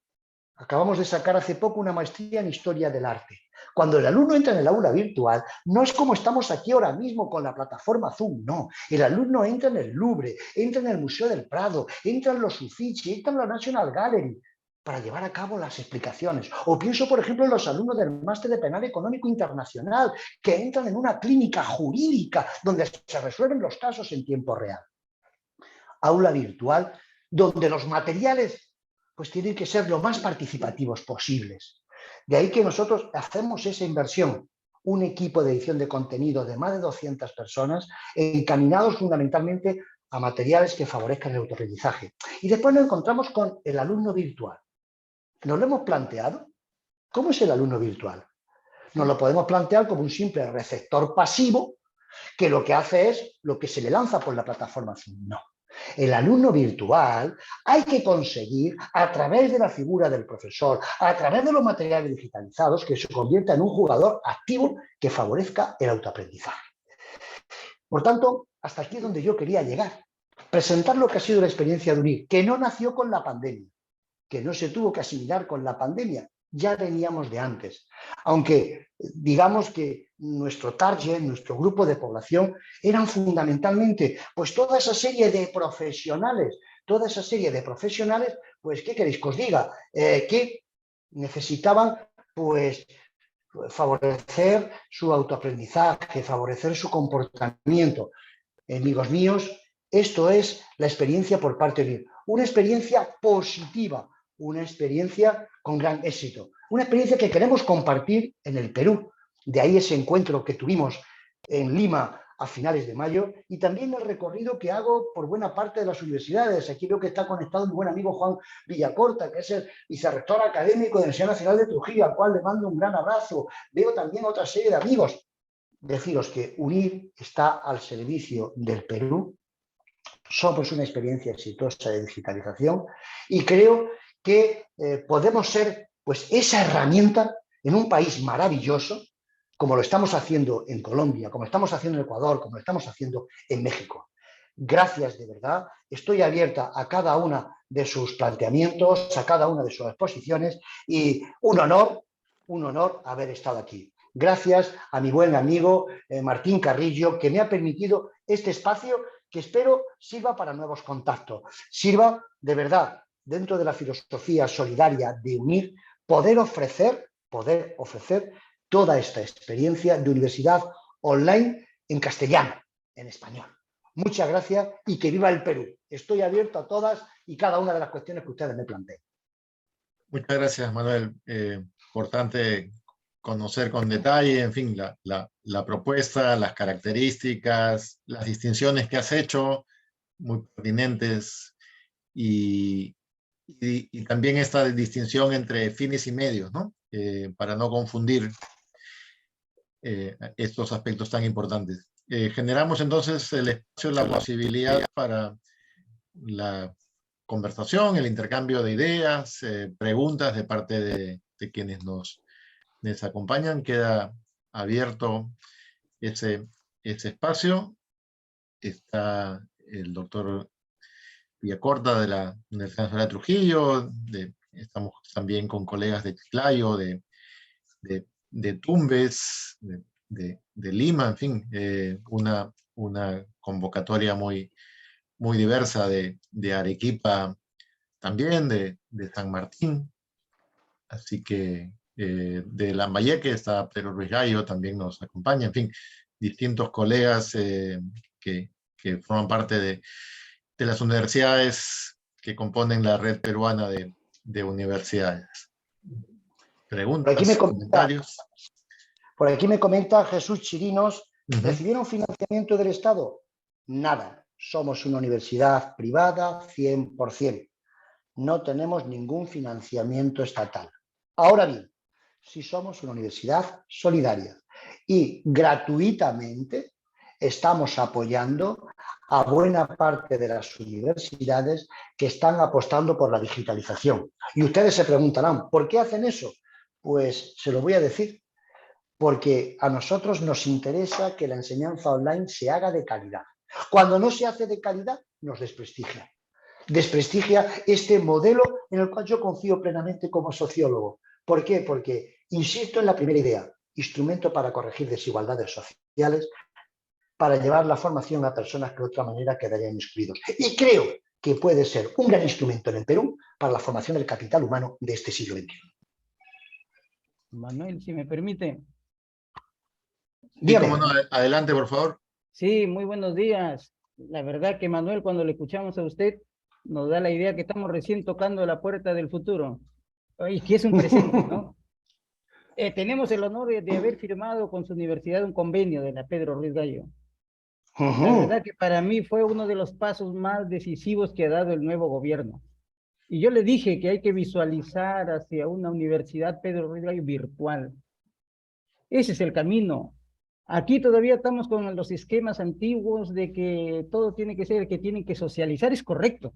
[SPEAKER 3] acabamos de sacar hace poco una maestría en Historia del Arte. Cuando el alumno entra en el aula virtual, no es como estamos aquí ahora mismo con la plataforma Zoom, no. El alumno entra en el Louvre, entra en el Museo del Prado, entra en los Uffizi, entra en la National Gallery para llevar a cabo las explicaciones. O pienso, por ejemplo, en los alumnos del Máster de Penal Económico Internacional, que entran en una clínica jurídica donde se resuelven los casos en tiempo real. Aula virtual, donde los materiales pues tienen que ser lo más participativos posibles. De ahí que nosotros hacemos esa inversión, un equipo de edición de contenido de más de 200 personas, encaminados fundamentalmente a materiales que favorezcan el autoaprendizaje. Y después nos encontramos con el alumno virtual. ¿Nos lo hemos planteado? ¿Cómo es el alumno virtual? Nos lo podemos plantear como un simple receptor pasivo que lo que hace es lo que se le lanza por la plataforma Zoom. No. El alumno virtual hay que conseguir, a través de la figura del profesor, a través de los materiales digitalizados, que se convierta en un jugador activo que favorezca el autoaprendizaje. Por tanto, hasta aquí es donde yo quería llegar. Presentar lo que ha sido la experiencia de UNIR, que no nació con la pandemia, que no se tuvo que asimilar con la pandemia, ya veníamos de antes. Aunque digamos que nuestro target, nuestro grupo de población, eran fundamentalmente pues toda esa serie de profesionales, pues ¿qué queréis que os diga? Que necesitaban pues favorecer su autoaprendizaje, favorecer su comportamiento. Amigos míos, esto es la experiencia por parte de UNIR. Una experiencia positiva, una experiencia con gran éxito, una experiencia que queremos compartir en el Perú. De ahí ese encuentro que tuvimos en Lima a finales de mayo y también el recorrido que hago por buena parte de las universidades. Aquí veo que está conectado mi buen amigo Juan Villacorta, que es el vicerrector académico de la Universidad Nacional de Trujillo, al cual le mando un gran abrazo. Veo también otra serie de amigos. Deciros que UNIR está al servicio del Perú. Somos una experiencia exitosa de digitalización y creo que podemos ser pues, esa herramienta en un país maravilloso, como lo estamos haciendo en Colombia, como lo estamos haciendo en Ecuador, como lo estamos haciendo en México. Gracias de verdad. Estoy abierta a cada una de sus planteamientos, a cada una de sus exposiciones y un honor haber estado aquí. Gracias a mi buen amigo Martín Carrillo, que me ha permitido este espacio que espero sirva para nuevos contactos. Sirva de verdad, dentro de la filosofía solidaria de UNIR, poder ofrecer toda esta experiencia de universidad online en castellano, en español. Muchas gracias y que viva el Perú. Estoy abierto a todas y cada una de las cuestiones que ustedes me planteen.
[SPEAKER 1] Muchas gracias, Manuel. Importante conocer con detalle, en fin, la propuesta, las características, las distinciones que has hecho, muy pertinentes, y también esta distinción entre fines y medios, ¿no? Para no confundir estos aspectos tan importantes. Generamos entonces el espacio, la posibilidad para la conversación, el intercambio de ideas, preguntas de parte de quienes nos acompañan. Queda abierto ese espacio. Está el doctor Villacorta de la Universidad Nacional de Trujillo, estamos también con colegas de Chiclayo, de Tumbes, de Lima, en fin, una convocatoria muy diversa de Arequipa también, de San Martín. Así que de Lambayeque está Pedro Ruiz Gallo, también nos acompaña. En fin, distintos colegas que forman parte de las universidades que componen la red peruana de universidades.
[SPEAKER 3] Por aquí me
[SPEAKER 1] ¿Preguntas,
[SPEAKER 3] comenta,
[SPEAKER 1] comentarios?
[SPEAKER 3] por aquí me comenta Jesús Chirinos,
[SPEAKER 1] Ujú.
[SPEAKER 3] ¿recibieron financiamiento del Estado? Nada, somos una universidad privada 100%. No tenemos ningún financiamiento estatal. Ahora bien, si somos una universidad solidaria y gratuitamente estamos apoyando a buena parte de las universidades que están apostando por la digitalización. Y ustedes se preguntarán, ¿por qué hacen eso? Pues se lo voy a decir, porque a nosotros nos interesa que la enseñanza online se haga de calidad. Cuando no se hace de calidad, nos desprestigia. Desprestigia este modelo en el cual yo confío plenamente como sociólogo. ¿Por qué? Porque insisto en la primera idea, instrumento para corregir desigualdades sociales, para llevar la formación a personas que de otra manera quedarían excluidos. Y creo que puede ser un gran instrumento en el Perú para la formación del capital humano de este siglo XXI.
[SPEAKER 4] Manuel, si me permite.
[SPEAKER 1] Sí,
[SPEAKER 3] Dígame.
[SPEAKER 1] cómo no, adelante, por favor.
[SPEAKER 4] Sí, muy buenos días. La verdad que Manuel, cuando le escuchamos a usted, nos da la idea que estamos recién tocando la puerta del futuro. Y que es un presente, ¿no? Tenemos el honor de haber firmado con su universidad un convenio de la Pedro Ruiz Gallo. La verdad que para mí fue uno de los pasos más decisivos que ha dado el nuevo gobierno. Y yo le dije que hay que visualizar hacia una universidad Pedro Ruiz Gallo virtual. Ese es el camino. Aquí todavía estamos con los esquemas antiguos de que todo tiene que ser, que tienen que socializar, es correcto.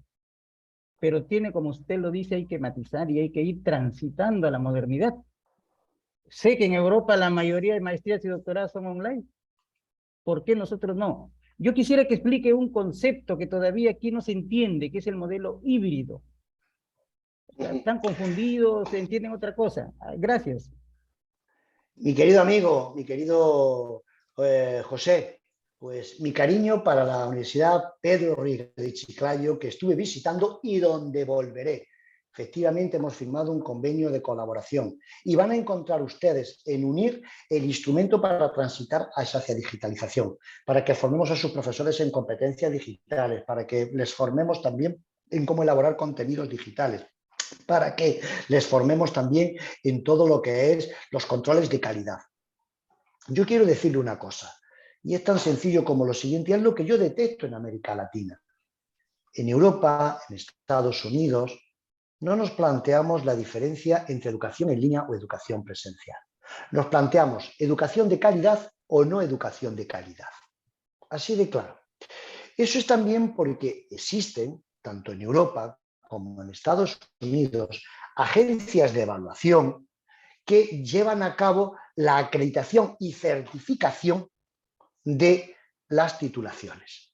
[SPEAKER 4] Pero tiene, como usted lo dice, hay que matizar y hay que ir transitando a la modernidad. Sé que en Europa la mayoría de maestrías y doctorados son online. ¿Por qué nosotros no? Yo quisiera que explique un concepto que todavía aquí no se entiende, que es el modelo híbrido. Están confundidos, se entienden otra cosa. Gracias.
[SPEAKER 3] Mi querido amigo, mi querido José, pues mi cariño para la Universidad Pedro Ruiz de Chiclayo, que estuve visitando y donde volveré. Efectivamente, hemos firmado un convenio de colaboración y van a encontrar ustedes en UNIR el instrumento para transitar hacia digitalización, para que formemos a sus profesores en competencias digitales, para que les formemos también en cómo elaborar contenidos digitales, para que les formemos también en todo lo que es los controles de calidad. Yo quiero decirle una cosa, y es tan sencillo como lo siguiente, es lo que yo detecto en América Latina. En Europa, en Estados Unidos, no nos planteamos la diferencia entre educación en línea o educación presencial. Nos planteamos educación de calidad o no educación de calidad. Así de claro. Eso es también porque existen, tanto en Europa como en Estados Unidos, agencias de evaluación que llevan a cabo la acreditación y certificación de las titulaciones.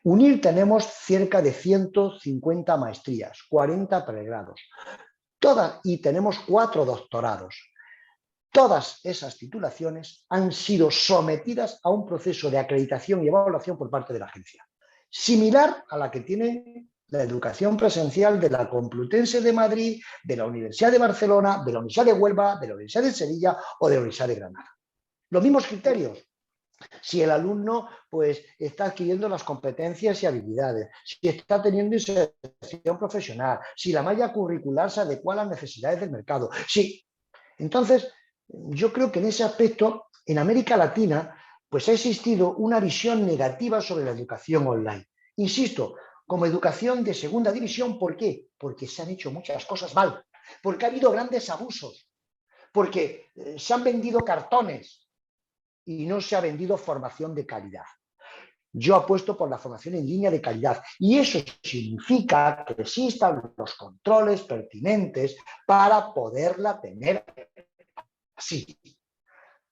[SPEAKER 3] UNIR tenemos cerca de 150 maestrías, 40 pregrados, y tenemos 4 doctorados. Todas esas titulaciones han sido sometidas a un proceso de acreditación y evaluación por parte de la agencia, similar a la que tiene la educación presencial de la Complutense de Madrid, de la Universidad de Barcelona, de la Universidad de Huelva, de la Universidad de Sevilla o de la Universidad de Granada. Los mismos criterios. Si el alumno pues, está adquiriendo las competencias y habilidades, si está teniendo inserción profesional, si la malla curricular se adecua a las necesidades del mercado. Sí. Entonces, yo creo que en ese aspecto, en América Latina, pues ha existido una visión negativa sobre la educación online. Insisto, como educación de segunda división, ¿por qué? Porque se han hecho muchas cosas mal, porque ha habido grandes abusos, porque se han vendido cartones y no se ha vendido formación de calidad. Yo apuesto por la formación en línea de calidad y eso significa que existan los controles pertinentes para poderla tener así.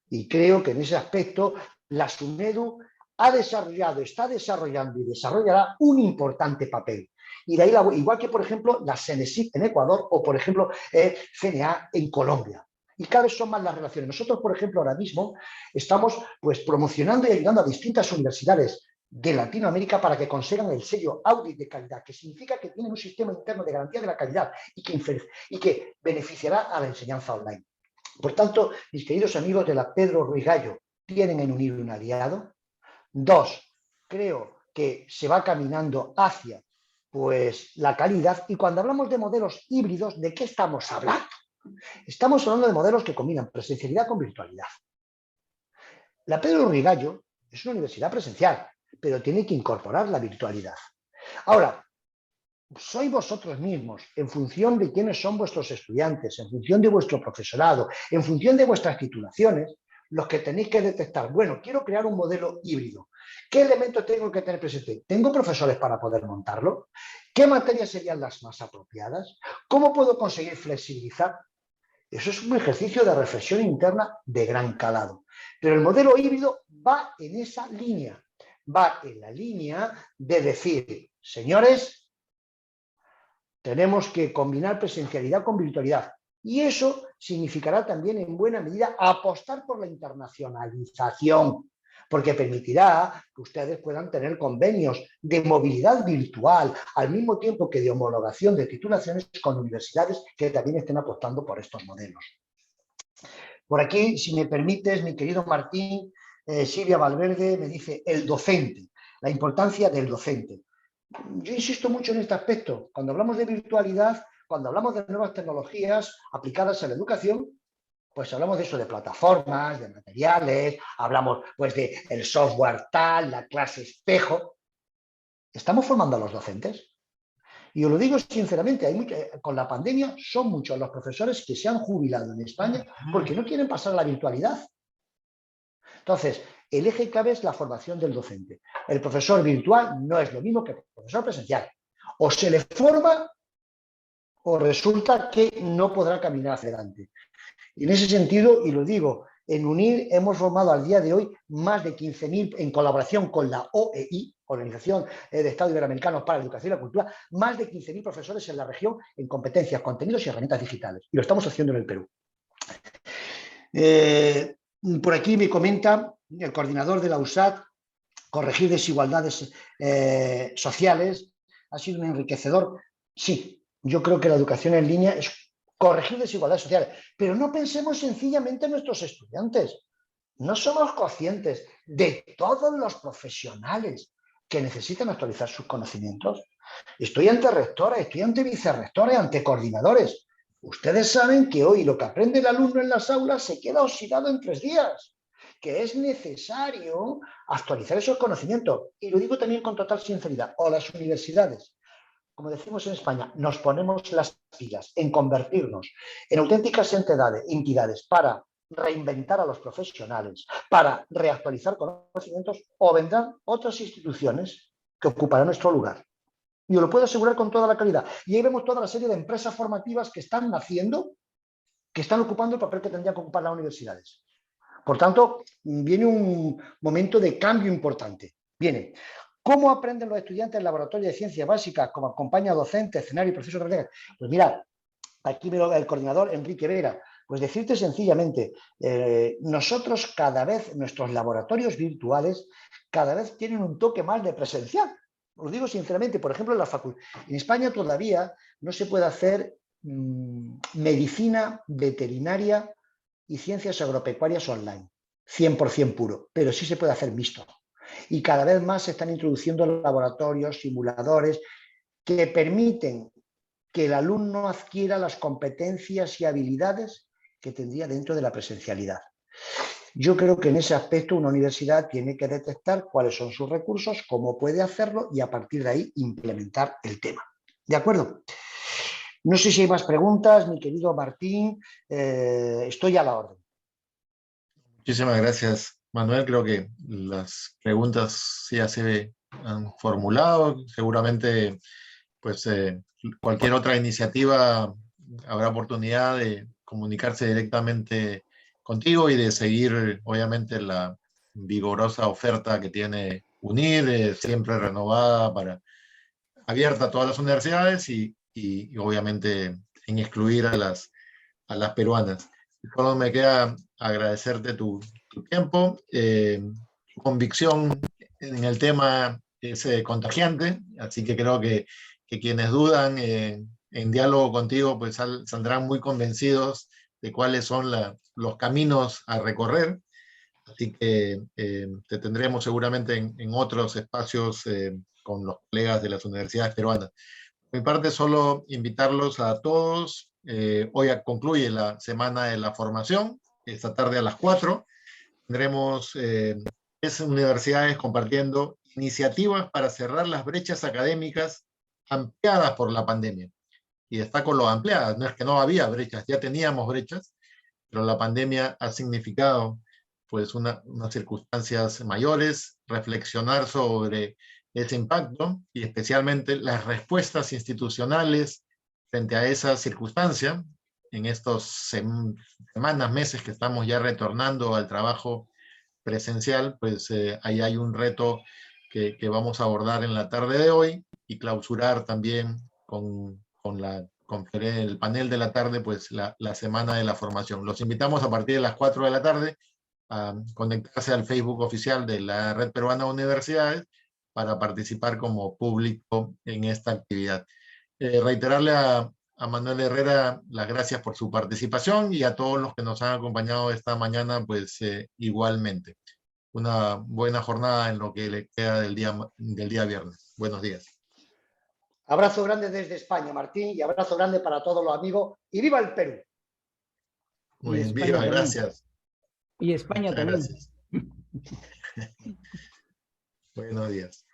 [SPEAKER 3] Y creo que en ese aspecto la SUNEDU ha desarrollado, está desarrollando y desarrollará un importante papel. Y de ahí, igual que, por ejemplo, la CENESID en Ecuador o, por ejemplo, CNA en Colombia. Y cada vez son más las relaciones. Nosotros, por ejemplo, ahora mismo estamos pues, promocionando y ayudando a distintas universidades de Latinoamérica para que consigan el sello Audit de calidad, que significa que tienen un sistema interno de garantía de la calidad y que beneficiará a la enseñanza online. Por tanto, mis queridos amigos de la Pedro Ruiz Gallo, tienen en UNIR un aliado. 2, creo que se va caminando hacia pues, la calidad. Y cuando hablamos de modelos híbridos, ¿de qué estamos hablando? Estamos hablando de modelos que combinan presencialidad con virtualidad. La Pedro Rigallo es una universidad presencial, pero tiene que incorporar la virtualidad. Ahora, sois vosotros mismos, en función de quiénes son vuestros estudiantes, en función de vuestro profesorado, en función de vuestras titulaciones, los que tenéis que detectar, bueno, quiero crear un modelo híbrido. ¿Qué elementos tengo que tener presente? ¿Tengo profesores para poder montarlo? ¿Qué materias serían las más apropiadas? ¿Cómo puedo conseguir flexibilizar? Eso es un ejercicio de reflexión interna de gran calado. Pero el modelo híbrido va en esa línea. Va en la línea de decir, señores, tenemos que combinar presencialidad con virtualidad. Y eso significará también, en buena medida, apostar por la internacionalización, porque permitirá que ustedes puedan tener convenios de movilidad virtual al mismo tiempo que de homologación de titulaciones con universidades que también estén apostando por estos modelos. Por aquí, si me permites, mi querido Martín, Silvia Valverde me dice el docente, la importancia del docente. Yo insisto mucho en este aspecto. Cuando hablamos de virtualidad, cuando hablamos de nuevas tecnologías aplicadas a la educación, pues hablamos de eso, de plataformas, de materiales, hablamos pues de el software tal, la clase espejo. ¿Estamos formando a los docentes? Y os lo digo sinceramente, con la pandemia son muchos los profesores que se han jubilado en España porque no quieren pasar a la virtualidad. Entonces, el eje clave es la formación del docente. El profesor virtual no es lo mismo que el profesor presencial. O se le forma o resulta que no podrá caminar hacia adelante. Y en ese sentido, y lo digo, en UNIR hemos formado al día de hoy más de 15.000, en colaboración con la OEI, Organización de Estados Iberoamericanos para la Educación y la Cultura, más de 15.000 profesores en la región en competencias, contenidos y herramientas digitales. Y lo estamos haciendo en el Perú. Por aquí me comenta el coordinador de la USAT, corregir desigualdades sociales, ha sido un enriquecedor. Sí, yo creo que la educación en línea es corregir desigualdades sociales, pero no pensemos sencillamente en nuestros estudiantes. No somos conscientes de todos los profesionales que necesitan actualizar sus conocimientos. Estoy ante rectores, estoy ante vicerrectores, ante coordinadores. Ustedes saben que hoy lo que aprende el alumno en las aulas se queda oxidado en 3 días, que es necesario actualizar esos conocimientos. Y lo digo también con total sinceridad. O las universidades, como decimos en España, nos ponemos las pilas en convertirnos en auténticas entidades para reinventar a los profesionales, para reactualizar conocimientos, o vendrán otras instituciones que ocuparán nuestro lugar. Y os lo puedo asegurar con toda la calidad. Y ahí vemos toda la serie de empresas formativas que están naciendo, que están ocupando el papel que tendrían que ocupar las universidades. Por tanto, viene un momento de cambio importante. Viene. ¿Cómo aprenden los estudiantes en laboratorio de ciencias básicas, como acompaña docente, escenario y proceso de aprendizaje? Pues mirad, aquí veo el coordinador Enrique Vera. Pues decirte sencillamente, nosotros cada vez, nuestros laboratorios virtuales, cada vez tienen un toque más de presencial. Os lo digo sinceramente, por ejemplo, en la facultad. En España todavía no se puede hacer medicina veterinaria y ciencias agropecuarias online, 100% puro, pero sí se puede hacer mixto. Y cada vez más se están introduciendo laboratorios, simuladores, que permiten que el alumno adquiera las competencias y habilidades que tendría dentro de la presencialidad. Yo creo que en ese aspecto una universidad tiene que detectar cuáles son sus recursos, cómo puede hacerlo y a partir de ahí implementar el tema. ¿De acuerdo? No sé si hay más preguntas, mi querido Martín, estoy a la orden.
[SPEAKER 1] Muchísimas gracias, Manuel. Creo que las preguntas ya se han formulado. Seguramente, pues, cualquier otra iniciativa habrá oportunidad de comunicarse directamente contigo y de seguir, obviamente, la vigorosa oferta que tiene UNIR, siempre renovada, abierta a todas las universidades y obviamente sin excluir a las peruanas. Solo me queda agradecerte tu tiempo. Tu convicción en el tema es contagiante, así que creo que quienes dudan en diálogo contigo pues saldrán muy convencidos de cuáles son los caminos a recorrer. Así que te tendremos seguramente en otros espacios con los colegas de las universidades peruanas. Por mi parte, solo invitarlos a todos. Hoy concluye la semana de la formación. Esta tarde a las 4 tendremos 3 universidades compartiendo iniciativas para cerrar las brechas académicas ampliadas por la pandemia. Y destaco lo ampliadas, no es que no había brechas, ya teníamos brechas, pero la pandemia ha significado pues unas circunstancias mayores, reflexionar sobre ese impacto y especialmente las respuestas institucionales frente a esa circunstancia en estos semanas, meses que estamos ya retornando al trabajo presencial, pues ahí hay un reto que vamos a abordar en la tarde de hoy y clausurar también con el panel de la tarde, pues la semana de la formación. Los invitamos a partir de las 4 de la tarde a conectarse al Facebook oficial de la Red Peruana de Universidades para participar como público en esta actividad. Reiterarle a Manuel Herrera las gracias por su participación y a todos los que nos han acompañado esta mañana, pues igualmente. Una buena jornada en lo que le queda del día viernes. Buenos días.
[SPEAKER 3] Abrazo grande desde España, Martín, y abrazo grande para todos los amigos. ¡Y viva el Perú!
[SPEAKER 1] Muy bien, viva, gracias.
[SPEAKER 4] Y España también.
[SPEAKER 1] Gracias. Buenos días.